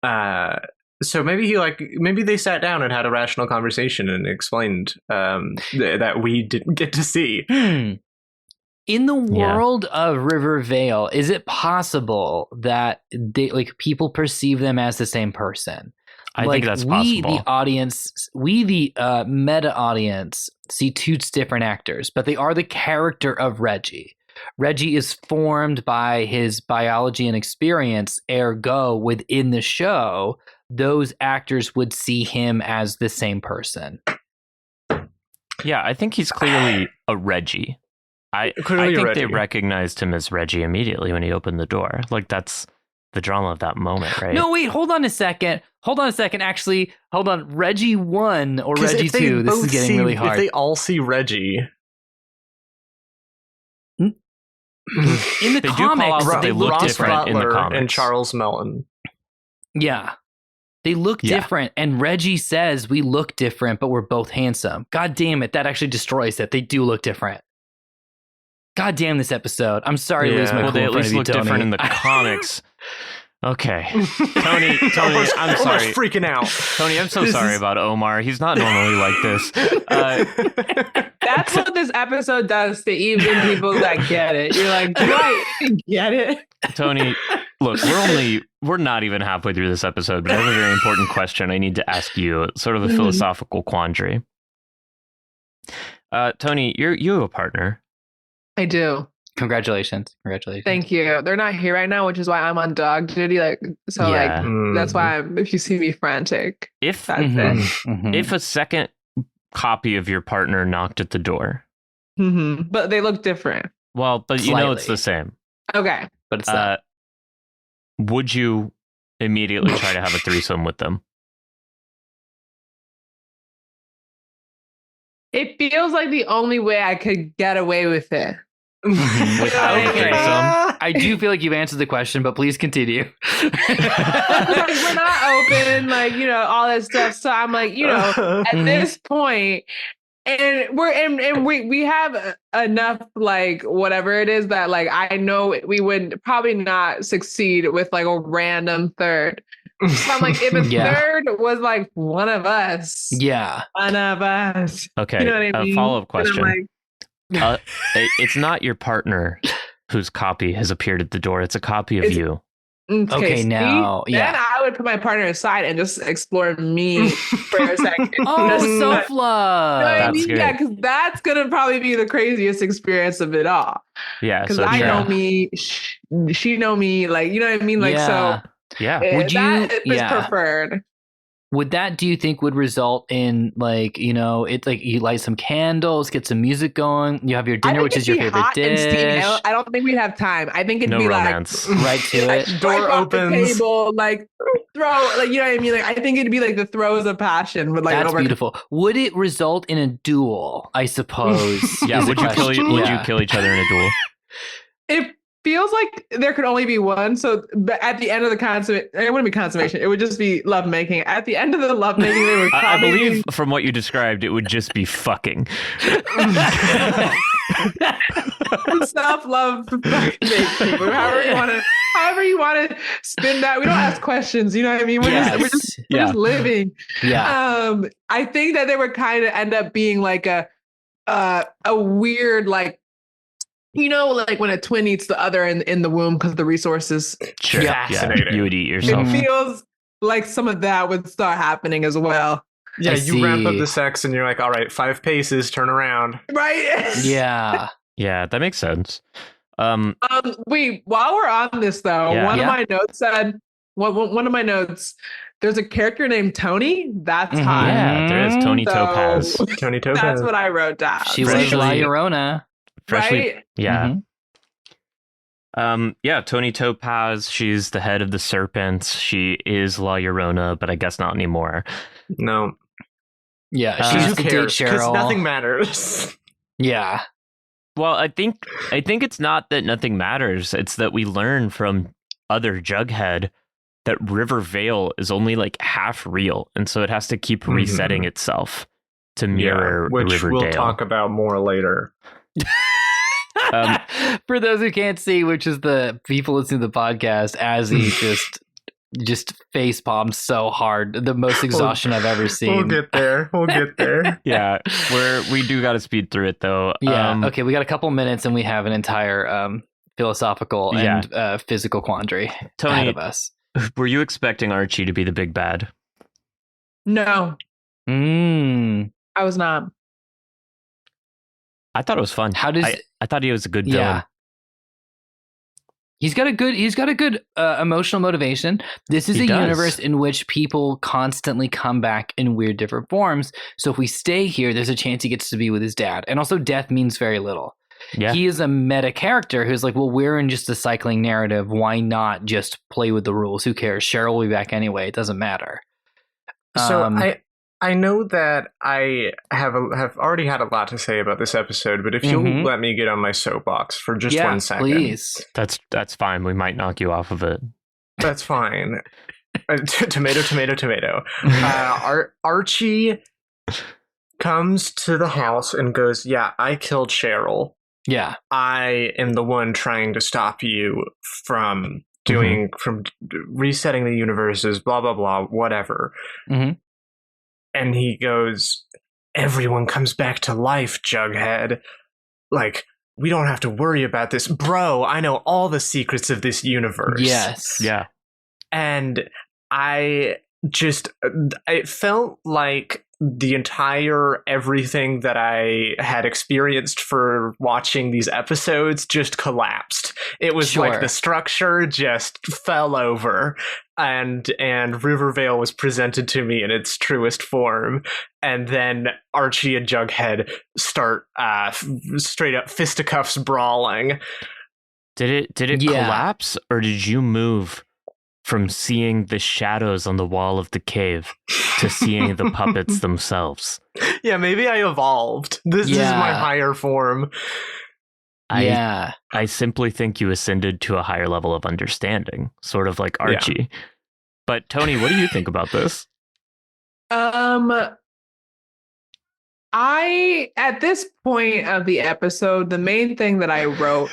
So maybe they sat down and had a rational conversation and explained that we didn't get to see. In the world of Rivervale, is it possible that people perceive them as the same person? I think that's possible. We, the meta audience, see two different actors, but they are the character of Reggie. Reggie is formed by his biology and experience, ergo, within the show, those actors would see him as the same person. Yeah, I think he's clearly a Reggie. I think they recognized him as Reggie immediately when he opened the door. Like, that's the drama of that moment, right? No, wait, hold on a second. Actually, hold on. Reggie 1 or Reggie 2. This is getting really hard. If they all see Reggie. In the they comics, do call out that they look Ross different Butler in the comics. and Charles Melton. Yeah. They look different. And Reggie says, we look different, but we're both handsome. God damn it. That actually destroys it. They do look different. God damn this episode. I'm sorry to lose my cool they at friend least of you, look Tony. different in the comics. Okay. Tony, I'm sorry. Omar's freaking out. Tony, I'm so sorry about Omar. He's not normally like this. That's what this episode does to even people that get it. You're like, do I even get it? Tony, look, we're not even halfway through this episode, but I have a very important question I need to ask you. It's sort of a philosophical quandary. Tony, you have a partner. I do. Congratulations. Thank you. They're not here right now, which is why I'm on dog duty. That's why if you see me frantic, if a second copy of your partner knocked at the door, but they look different. Well, but Slightly. you know it's the same. Okay, but it's not. Would you immediately try to have a threesome with them? It feels like the only way I could get away with it. Without a threesome? I do feel like you've answered the question, but please continue. We're not open, all that stuff. So I'm like, at this point, and we have enough, whatever it is that, I know we would probably not succeed with a random third. So I'm like, if a third was one of us. Yeah. One of us. Okay. You know what I mean? A follow-up question. Like, it's not your partner whose copy has appeared at the door. It's a copy of you. Okay, now, then I would put my partner aside and just explore me for a second. Oh, self-love. That's good. Yeah, because that's gonna probably be the craziest experience of it all. Yeah, because I know me, she know me. You know what I mean? So yeah. Would you? That is preferred. Would that, do you think, would result in it's you light some candles, get some music going, you have your dinner, which is your favorite dish? I don't think we'd have time. I think it'd be romance. Right to it. Door opens. Table, throw, you know what I mean? I think it'd be the throws of passion. But that's beautiful. Would it result in a duel? I suppose. Yeah. Would you kill each other in a duel? feels like there could only be one. So at the end of the consummation, it wouldn't be consummation. It would just be lovemaking. At the end of the lovemaking, they would probably... I believe from what you described, it would just be fucking. Self-love, however you want to spin that. We don't ask questions. You know what I mean? We're just living. Yeah. I think that they would kind of end up being like a weird, like, you know, like when a twin eats the other in the womb because the resources. Sure. Fascinating. Yeah, you would eat yourself. It feels like some of that would start happening as well. Yeah, you ramp up the sex and you're like, all right, 5 paces, turn around. Right? Yeah. Yeah, that makes sense. Wait, while we're on this though, one of my notes said, one of my notes, there's a character named Toni. That's hot. Yeah, there is Toni Topaz. Toni Topaz. That's what I wrote down. She was La Llorona. Freshly, right? Yeah. Yeah, Toni Topaz, she's the head of the serpents. She is La Llorona, but I guess not anymore. No. Yeah, she's who the cares? date Because Cheryl. nothing matters. Yeah. Well, I think it's not that nothing matters. It's that we learn from other Jughead that Rivervale is only like half real, and so it has to keep resetting itself to mirror which Riverdale. we'll talk about more later. For those who can't see, which is the people listening to the podcast, Azzie just face palmed so hard, the most exhaustion I've ever seen. We'll get there. Yeah, we do got to speed through it though. Yeah. Okay, we got a couple minutes and we have an entire philosophical and physical quandary ahead of us. Were you expecting Archie to be the big bad? No. I was not. I thought it was fun. I thought he was a good villain. Yeah. He's got a good emotional motivation. This is a universe in which people constantly come back in weird different forms. So if we stay here, there's a chance he gets to be with his dad. And also death means very little. Yeah. He is a meta character who's like, well, we're in just a cycling narrative. Why not just play with the rules? Who cares? Cheryl will be back anyway. It doesn't matter. So I know that I have already had a lot to say about this episode, but if you'll let me get on my soapbox for just 1 second. Please. That's fine. We might knock you off of it. That's fine. Tomato. Archie comes to the house and goes, yeah, I killed Cheryl. Yeah. I am the one trying to stop you from from resetting the universes, blah, blah, blah, whatever. And he goes, everyone comes back to life, Jughead. Like, we don't have to worry about this. Bro, I know all the secrets of this universe. Yes. Yeah. And it felt like the entire everything that I had experienced for watching these episodes just collapsed. It was like the structure just fell over and Rivervale was presented to me in its truest form. And then Archie and Jughead start straight up fisticuffs brawling. Did it collapse, or did you move from seeing the shadows on the wall of the cave to seeing the puppets themselves? Yeah, maybe I evolved. This is my higher form. I simply think you ascended to a higher level of understanding, sort of like Archie. Yeah. But Toni, what do you think about this? At this point of the episode, the main thing that I wrote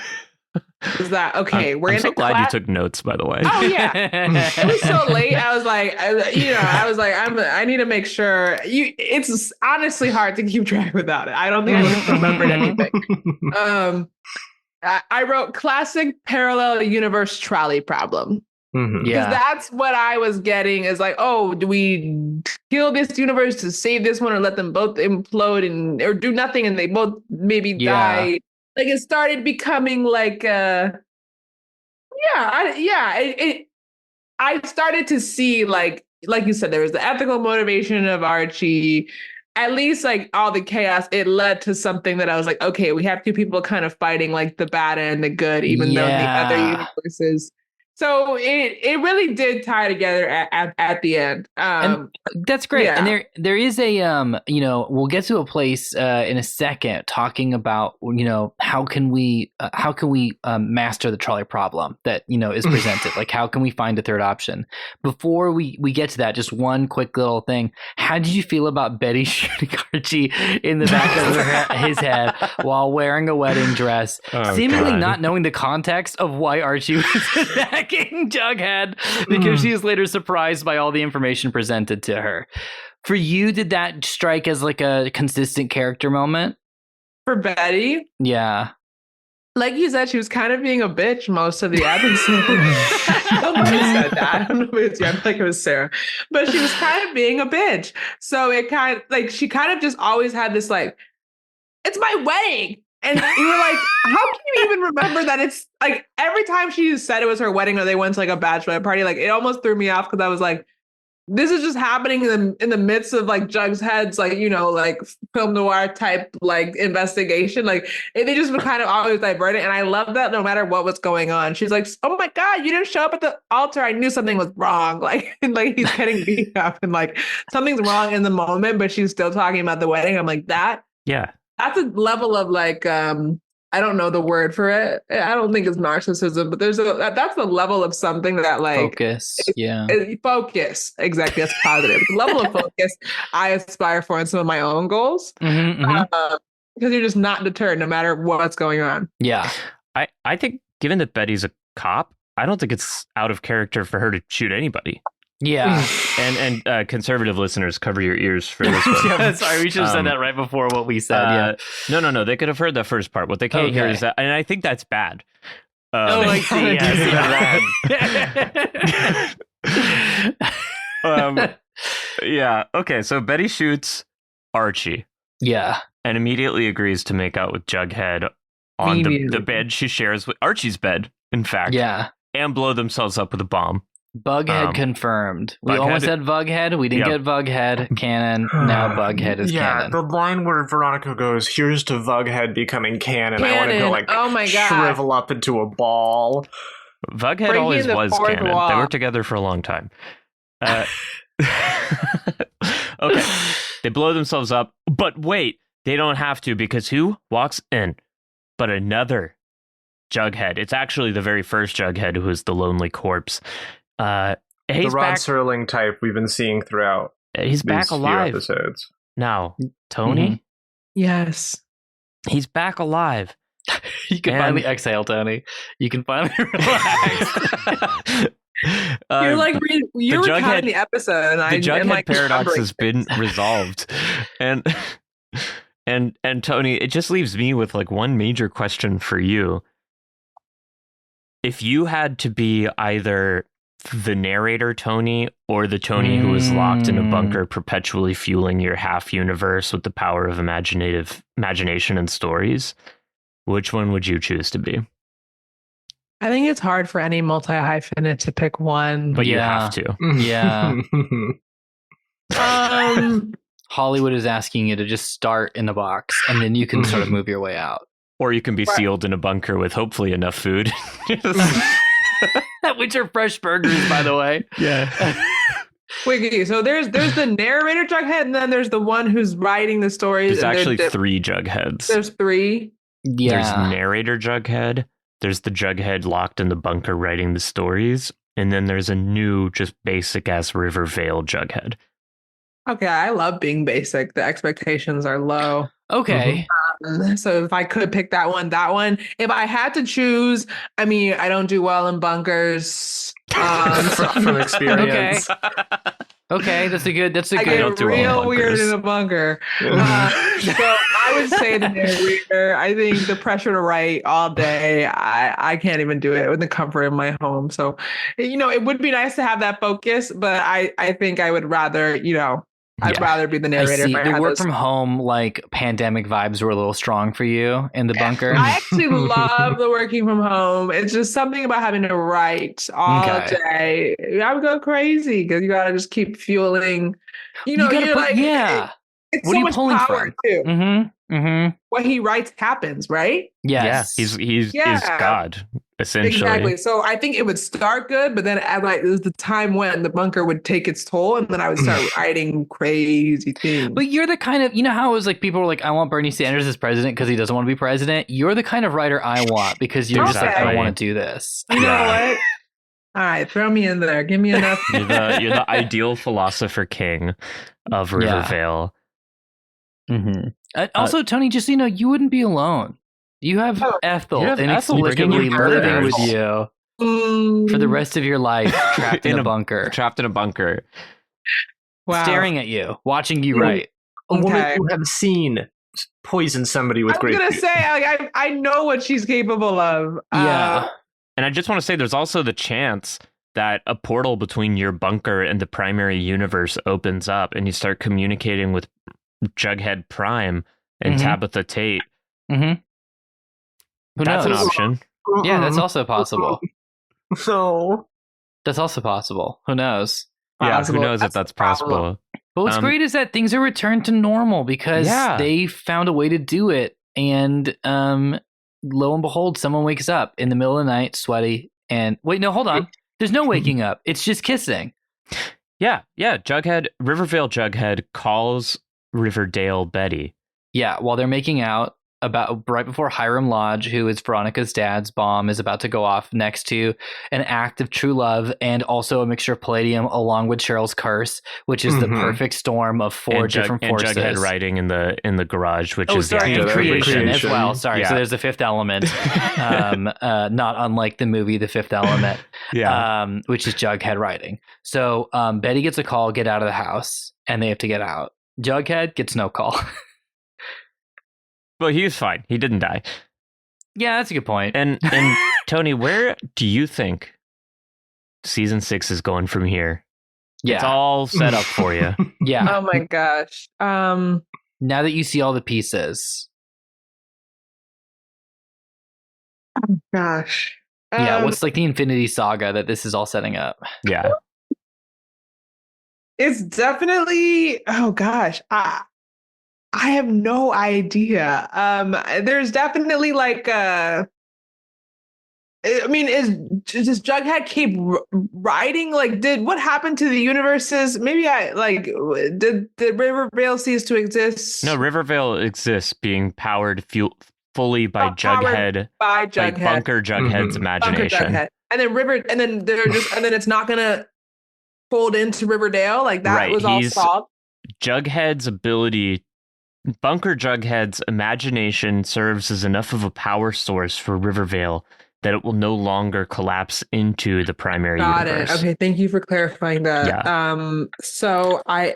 is that, okay, I'm so glad you took notes, by the way. Oh yeah, it was so late. I was like, I need to make sure. It's honestly hard to keep track without it. I don't think I would have remembered anything. I wrote classic parallel universe trolley problem. Because that's what I was getting is like, oh, do we kill this universe to save this one, or let them both implode or do nothing and they both maybe die? Like it started becoming like, I started to see like you said, there was the ethical motivation of Archie. At least like all the chaos, it led to something that I was like, okay, we have two people kind of fighting like the bad and the good, even though in the other universes, So it really did tie together at the end. And that's great. Yeah. And there is a we'll get to a place in a second talking about how can we master the trolley problem that is presented. Like, how can we find a third option? Before we get to that, just one quick little thing. How did you feel about Betty shooting Archie in the back of his head while wearing a wedding dress, seemingly not knowing the context of why Archie was attacking Jughead, because she is later surprised by all the information presented to her. For you, did that strike as like a consistent character moment? For Betty? Yeah. Like you said, she was kind of being a bitch most of the episode. Nobody said that. I don't know if it was, I feel like it was Sarah. But she was kind of being a bitch. So it kind of, like, she kind of just always had this, like, it's my wedding. And you were like, how can you even remember that it's, like, every time she said it was her wedding or they went to, like, a bachelorette party, like, it almost threw me off because I was like, this is just happening in the midst of like Jughead's like like film noir type like investigation. Like they just would kind of always divert it, and I love that no matter what was going on, she's like, "Oh my god, you didn't show up at the altar. I knew something was wrong." Like and like he's getting beat up and like something's wrong in the moment, but she's still talking about the wedding. I'm like that. Yeah, that's a level of like I don't know the word for it. I don't think it's narcissism, but that's the level of something that like focus. Focus. Exactly. That's positive. The level of focus I aspire for in some of my own goals. Because you're just not deterred no matter what's going on. Yeah. I think given that Betty's a cop, I don't think it's out of character for her to shoot anybody. Yeah. And conservative listeners, cover your ears for this one. Yeah, sorry, we should have said that right before what we said. No. They could have heard the first part. What they can't hear is that, and I think that's bad. I see. Yeah. Okay. So Betty shoots Archie. Yeah. And immediately agrees to make out with Jughead on the bed she shares with Archie's bed, in fact. Yeah. And blow themselves up with a bomb. Bughead confirmed. We almost had Bughead. We didn't get Bughead canon. Now Bughead is canon. The line where Veronica goes, "Here's to Bughead becoming canon." I want to go like, oh my God, shrivel up into a ball. Bughead always was canon. They were together for a long time. Okay, they blow themselves up, but wait, they don't have to, because who walks in? But another Jughead. It's actually the very first Jughead, who is the lonely corpse. The Rod Serling type we've been seeing throughout. He's back alive episodes. now. Tony, yes, he's back alive. You can finally exhale, Tony. You can finally relax. You're like you're recounting the episode. And the Jughead like, paradox has been resolved, and Tony, it just leaves me with like one major question for you. If you had to be either the narrator Tony or the Tony who was locked in a bunker perpetually fueling your half universe with the power of imagination and stories, which one would you choose to be? I think it's hard for any multi-hyphenate to pick one. But you have to. Yeah. Hollywood is asking you to just start in a box and then you can sort of move your way out. Or you can be sealed in a bunker with hopefully enough food. Which are fresh burgers, by the way. Yeah. Wait, so there's the narrator Jughead, and then there's the one who's writing the stories. There's actually three Jugheads. There's three? Yeah. There's narrator Jughead. There's the Jughead locked in the bunker writing the stories. And then there's a new, just basic-ass Rivervale Jughead. Okay, I love being basic. The expectations are low. Okay. So if I could pick that one. If I had to choose, I mean, I don't do well in bunkers. From experience. Okay, that's a good. I get real weird in a bunker. So I would say the narrator. I think the pressure to write all day, I can't even do it in the comfort of my home. So, it would be nice to have that focus, but I think I would rather, I'd rather be the narrator. I see. The work from home, like pandemic vibes, were a little strong for you in the bunker. I actually love the working from home. It's just something about having to write all day. I would go crazy because you gotta just keep fueling. It's what so are you much pulling power from? Too. What he writes happens, right? Yes. Yeah, he's God. essentially. Exactly. So I think it would start good, but then it was the time when the bunker would take its toll, and then I would start writing crazy things. But you're the kind of, how it was like people were like, I want Bernie Sanders as president because he doesn't want to be president. You're the kind of writer I want because you're just like, I don't want to do this. You know what? All right, throw me in there. Give me enough. You're the ideal philosopher king of Rivervale. Also, Tony, just so you know, you wouldn't be alone. You have Ethel inexplicably living with you for the rest of your life, trapped in a bunker. Trapped in a bunker. Wow. Staring at you, watching you write. A woman you have seen poison somebody with grape. I'm going to say, I know what she's capable of. Yeah. And I just want to say there's also the chance that a portal between your bunker and the primary universe opens up and you start communicating with Jughead Prime and Tabitha Tate. That's an option. Yeah, that's also possible. So that's also possible. Who knows? Yeah, who knows if that's possible. But what's great is that things are returned to normal because they found a way to do it. And lo and behold, someone wakes up in the middle of the night, sweaty. And wait, no, hold on. There's no waking up. It's just kissing. Yeah. Rivervale Jughead calls Riverdale Betty. Yeah, while they're making out about right before Hiram Lodge, who is Veronica's dad's bomb, is about to go off next to an act of true love and also a mixture of palladium along with Cheryl's curse, which is the perfect storm of four different forces. And Jughead riding in the garage, which is creation as well. Sorry, so there's the fifth element, not unlike the movie The Fifth Element, which is Jughead riding. So Betty gets a call, get out of the house, and they have to get out. Jughead gets no call. Well, he was fine. He didn't die. Yeah, that's a good point. And Tony, where do you think season 6 is going from here? Yeah. It's all set up for you. Yeah. Oh my gosh. Now that you see all the pieces. Oh gosh. Yeah, what's like the Infinity Saga that this is all setting up? Yeah. It's definitely, oh gosh. I have no idea. There's definitely like does Jughead keep riding? Like, what happened to the universes? Maybe did Rivervale cease to exist? No, Rivervale exists, being powered fully by Jughead, by Bunker Jughead's imagination. Bunker Jughead. And then it's not gonna fold into Riverdale. Like that was all solved. Jughead's ability. Bunker Jughead's imagination serves as enough of a power source for Rivervale that it will no longer collapse into the primary universe. Got it. Okay, thank you for clarifying that. Yeah. So I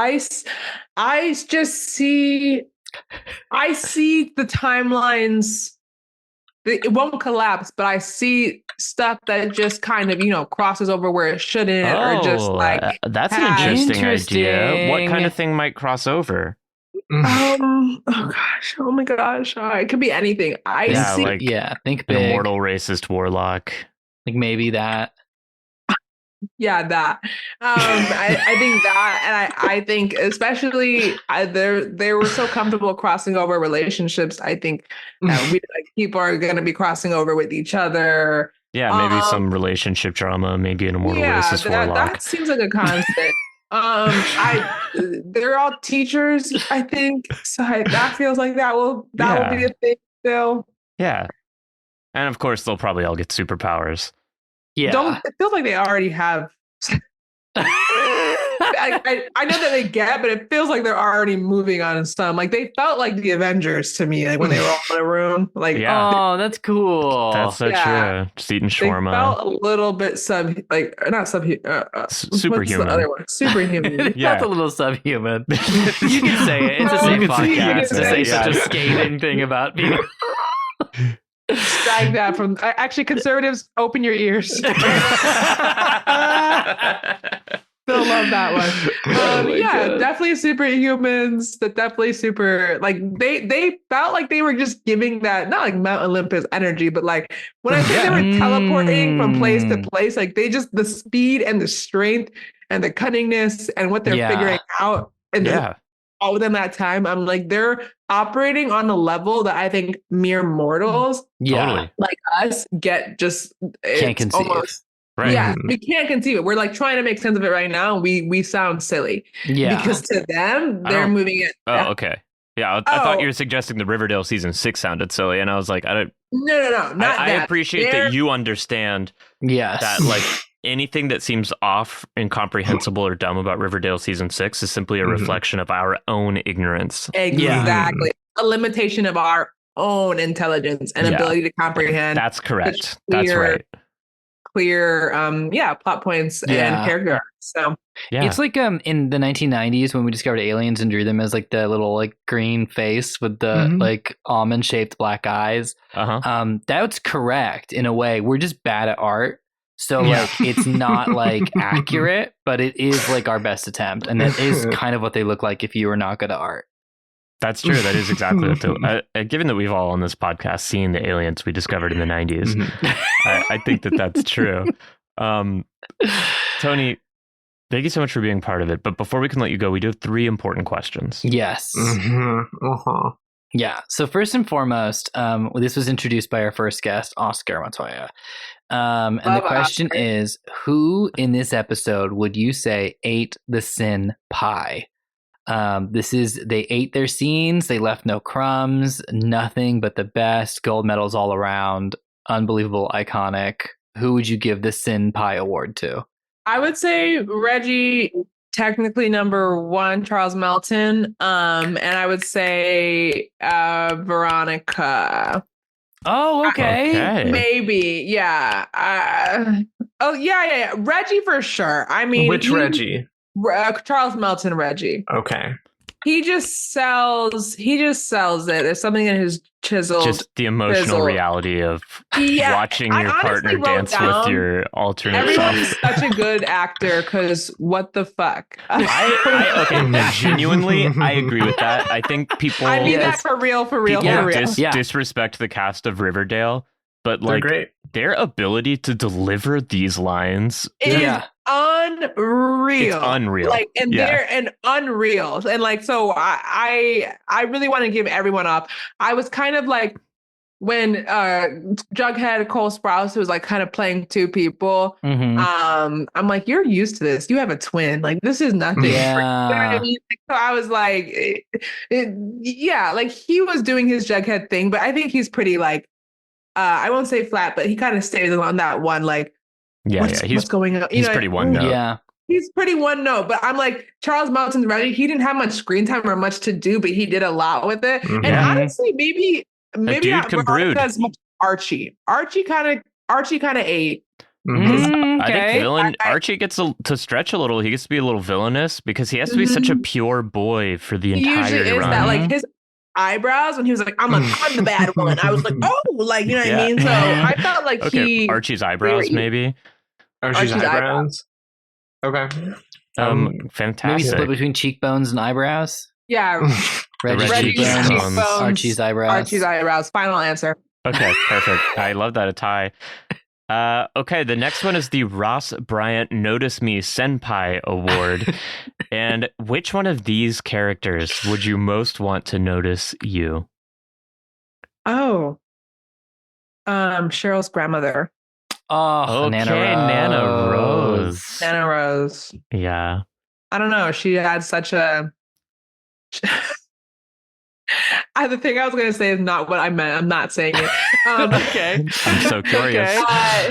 just see the timelines. It won't collapse, but I see stuff that just kind of, crosses over where it shouldn't, or just like that's an interesting idea. What kind of thing might cross over? Oh my gosh. It could be anything. Think big. An immortal racist warlock. Like maybe that. Yeah, that. I think that, and I think especially they were so comfortable crossing over relationships. I think people are going to be crossing over with each other. Yeah, maybe some relationship drama, maybe an immortal racist warlock. That seems like a constant. They're all teachers, I think. So that feels like that will be a thing still. Yeah, and of course they'll probably all get superpowers. Yeah, it feels like they already have. I know that they get, but it feels like they're already moving on some. Like they felt like the Avengers to me, like when they were all in a room. Like, oh, that's cool. That's so true. Just eating shawarma. They felt a little bit superhuman. What's the other one? Superhuman. That's a little subhuman. You can say it. It's a safe podcast to say such a scathing thing about people. Strike that from. Actually, conservatives, open your ears. Still love that one. Definitely superhumans. That definitely super. Like they felt like they were just giving that, not like Mount Olympus energy, but like when I think they were teleporting from place to place, like they just the speed and the strength and the cunningness and what they're figuring out. And all within that time. I'm like, they're operating on a level that I think mere mortals, Totally, like us, can't conceive. Right. Yeah, we can't conceive it. We're like trying to make sense of it right now. We sound silly. Yeah. Because to them, they're moving it. Oh, okay. Yeah, I thought you were suggesting the Riverdale season 6 sounded silly, and I was like, No, not that. I appreciate that you understand that, like, anything that seems off, incomprehensible, or dumb about Riverdale season 6 is simply a reflection of our own ignorance. Exactly. A limitation of our own intelligence and ability to comprehend. That's correct. That's right. Clear plot points and character arcs. So it's like in the 1990s when we discovered aliens and drew them as like the little like green face with the like almond shaped black eyes. That's correct in a way. We're just bad at art, so like it's not like accurate, but it is like our best attempt, and that is kind of what they look like if you were not good at art. That's true. That is exactly what given that we've all on this podcast seen the aliens we discovered in the 90s, I think that's true. Toni, thank you so much for being part of it. But before we can let you go, we do have 3 important questions. Yes. Yeah. So first and foremost, this was introduced by our first guest, Oscar Montoya. And the question is, who in this episode would you say ate the sin pie? They ate their scenes. They left no crumbs, nothing but the best, gold medals all around. Unbelievable, iconic. Who would you give the Sin Pie Award to? I would say Reggie, technically number 1, Charles Melton. And I would say Veronica. Oh, okay. Maybe, yeah. Yeah. Reggie for sure. I mean, which Reggie? Charles Melton Reggie. Okay. He just sells it. There's something in his chiseled. Just the emotional reality of watching your partner dance with your alternate self. Everyone's such a good actor because what the fuck? Genuinely, I agree with that. I think people. I mean that for real. Disrespect the cast of Riverdale, but like their ability to deliver these lines is unreal. It's unreal. Like, and they're unreal. And like, so I really want to give everyone up. I was kind of like when Jughead Cole Sprouse was like kind of playing 2 people. I'm like, you're used to this. You have a twin. Like, this is nothing. Yeah. You know what I mean? So I was like, like he was doing his Jughead thing, but I think he's pretty like, I won't say flat, but he kind of stays on that one, like, what's going on? He's pretty one note. Yeah. He's pretty one note, but I'm like, Charles Melton's ready. He didn't have much screen time or much to do, but he did a lot with it. And honestly, maybe dude can brood. Archie kind of ate. I think Archie gets to stretch a little. He gets to be a little villainous because he has to be such a pure boy for the entire usually run. Is that like his eyebrows when he was like, I'm the bad one. I was like, oh, like, you know what I mean? So I felt like Archie's eyebrows, maybe. Archie's eyebrows. Okay. Fantastic. Maybe split between cheekbones and eyebrows. Yeah. Reggie's cheekbones. Archie's eyebrows. Final answer. Okay, perfect. I love that, a tie. Okay, the next one is the Ross Bryant Notice Me Senpai Award. And which one of these characters would you most want to notice you? Oh. Cheryl's grandmother. Oh, okay, Nana Rose. Nana Rose. Yeah. I don't know. She had such a... the thing I was going to say is not what I meant. I'm not saying it. Okay. I'm so curious.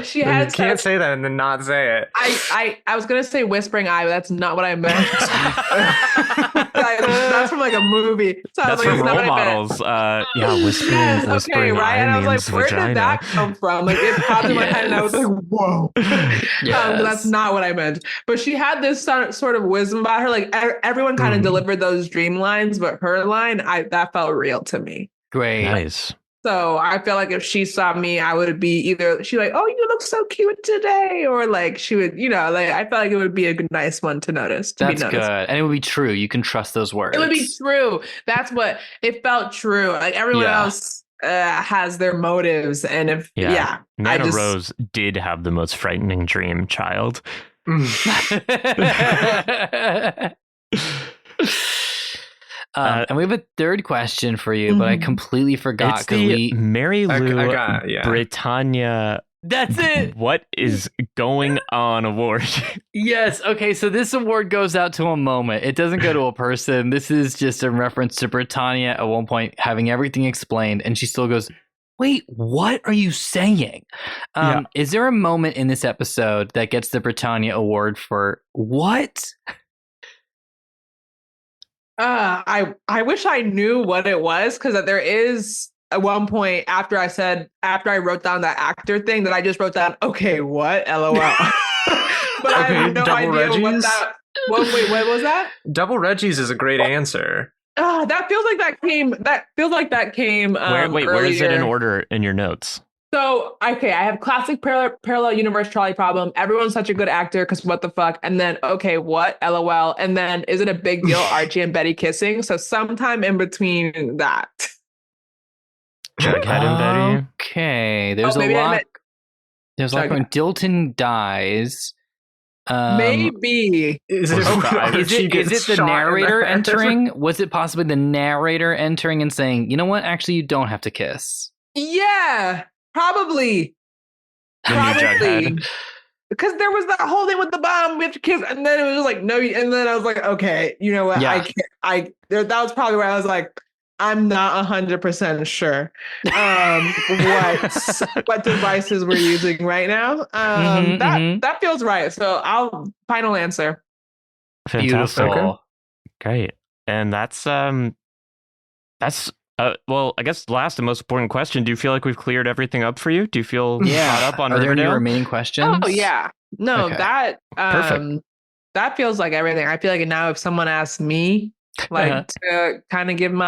She had you can't say that and then not say it. I was going to say Whispering Eye, but that's not what I meant. That's from like a movie. So that's from Role Models. Whispering right? Eye And I was like, where vagina. did that come from? Like, it popped in my head and I was like, whoa. That's not what I meant. But she had this sort of wisdom about her. Like, everyone kind of delivered those dream lines, but her line, that felt real to me. Great. Nice. So I feel like if she saw me, I would be either she's like, oh, you look so cute today. Or like she would, like, I felt like it would be a nice one to notice. That's good. And it would be true. You can trust those words. It would be true. That's what it felt true. Like everyone else has their motives. And if, Nana Rose did have the most frightening dream child. And we have a third question for you, but I completely forgot. It's the Mary Lou Britannia. That's it. What is going on award? Yes. Okay. So this award goes out to a moment. It doesn't go to a person. This is just in reference to Britannia at one point having everything explained, and she still goes, "Wait, what are you saying?" Is there a moment in this episode that gets the Britannia award for what? I wish I knew what it was, because there is at one point after I wrote down that actor thing that I just wrote down, okay, what? LOL. But I have no idea Reggie's? what that. Wait, what was that? Double Reggie's is a great answer. That feels like that came. Where is it in order in your notes? So, okay, I have classic parallel universe trolley problem. Everyone's such a good actor because what the fuck? And then, okay, what? LOL. And then, is it a big deal? Archie and Betty kissing? So sometime in between that. Jughead and Betty. Okay, there's a lot. There's like when Dilton dies. Maybe is it the narrator entering? Was it possibly the narrator entering and saying, "You know what? Actually, you don't have to kiss." Yeah, probably. Because there was that whole thing with the bomb, we have to kiss, and then it was just like no, and then I was like, okay, you know what? Yeah. That was probably where I was like, I'm not 100% sure what devices we're using right now. That feels right. So final answer. Fantastic. Beautiful. Great. And that's well, I guess last and most important question. Do you feel like we've cleared everything up for you? Do you feel caught up on Riverdale? Are there any remaining questions? Oh yeah. No, okay. Perfect. That feels like everything. I feel like now if someone asks me to kind of give what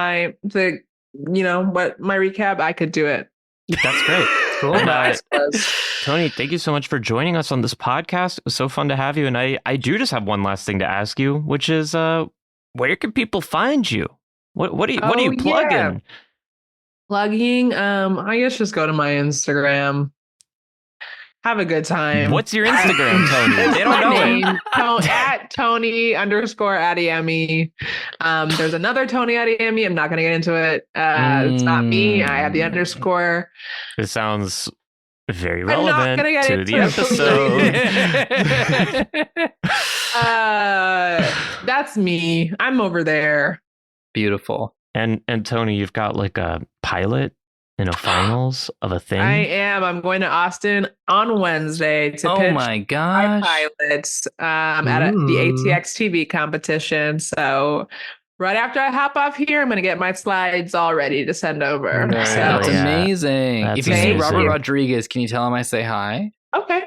my recap, I could do it. That's great. Cool. Toni, thank you so much for joining us on this podcast. It was so fun to have you. And I do just have one last thing to ask you, which is where can people find you? What are you plugging? Yeah. Plugging? I guess just go to my Instagram. Have a good time. What's your Instagram, Toni? They don't know it. At Toni _Adeyemi. There's another Toni Adeyemi. I'm not going to get into it. It's not me. I have the underscore. It sounds very relevant to the episode. That's me. I'm over there. Beautiful. And Toni, you've got like a pilot in a finals of a thing. I am. I'm going to Austin on Wednesday to pitch my gosh. my pilots at the ATX TV competition. So right after I hop off here, I'm going to get my slides all ready to send over. That's amazing. That's if you see Robert Rodriguez, can you tell him I say hi? Okay.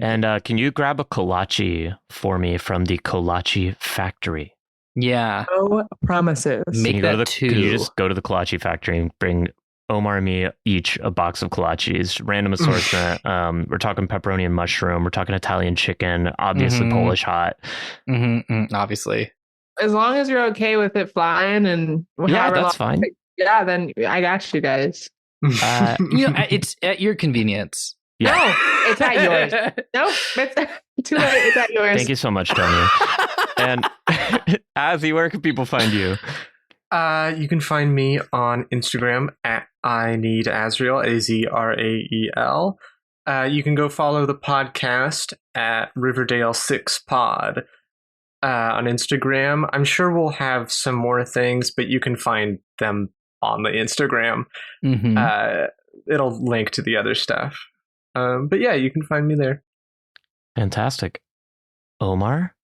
And can you grab a kolache for me from the Kolache Factory? Yeah. No promises. Make that two. Can you just go to the Kolache Factory and bring Omar and me each a box of kolaches, random assortment. We're talking pepperoni and mushroom. We're talking Italian chicken, obviously Polish hot. Obviously. As long as you're okay with it flying and that's fine. Yeah, then I got you guys. It's at your convenience. Yeah. No, it's at yours. No, it's too late. It's at yours. Thank you so much, Toni. And Azzie, where can people find you? You can find me on Instagram at I Need Azrael, AZRAEL. You can go follow the podcast at Riverdale6Pod on Instagram. I'm sure we'll have some more things, but you can find them on the Instagram. It'll link to the other stuff. But yeah, you can find me there. Fantastic. Omar?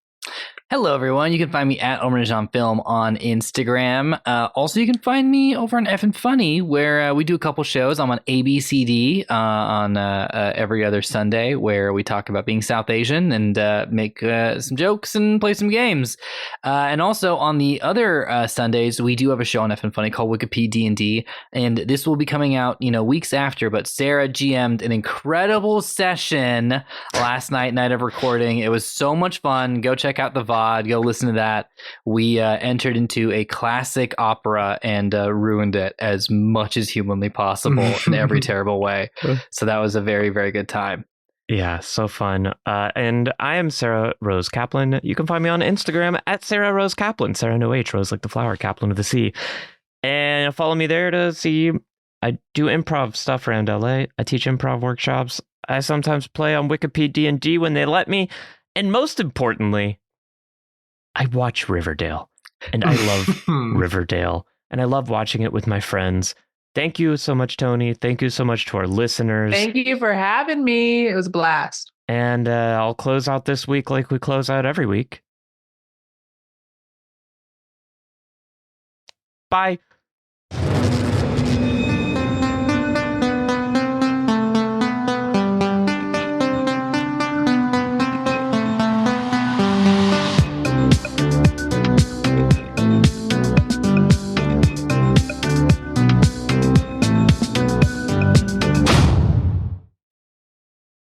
Hello, everyone. You can find me at Omar Najan Film on Instagram. Also, you can find me over on Effin' Funny, where we do a couple shows. I'm on ABCD on every other Sunday, where we talk about being South Asian and make some jokes and play some games. And also on the other Sundays, we do have a show on Effin' Funny called Wikipedia D&D, and this will be coming out, weeks after. But Sarah GM'd an incredible session last night of recording. It was so much fun. Go check out the VOD. Go listen to that. We entered into a classic opera and ruined it as much as humanly possible in every terrible way. So that was a very, very good time. Yeah, so fun. And I am Sarah Rose Kaplan. You can find me on Instagram at Sarah Rose Kaplan. Sarah no H, Rose like the flower, Kaplan with the C. And follow me there to see. I do improv stuff around LA. I teach improv workshops. I sometimes play on Wikipedia D&D when they let me. And most importantly, I watch Riverdale. And I love Riverdale. And I love watching it with my friends. Thank you so much, Toni. Thank you so much to our listeners. Thank you for having me. It was a blast. And I'll close out this week like we close out every week. Bye.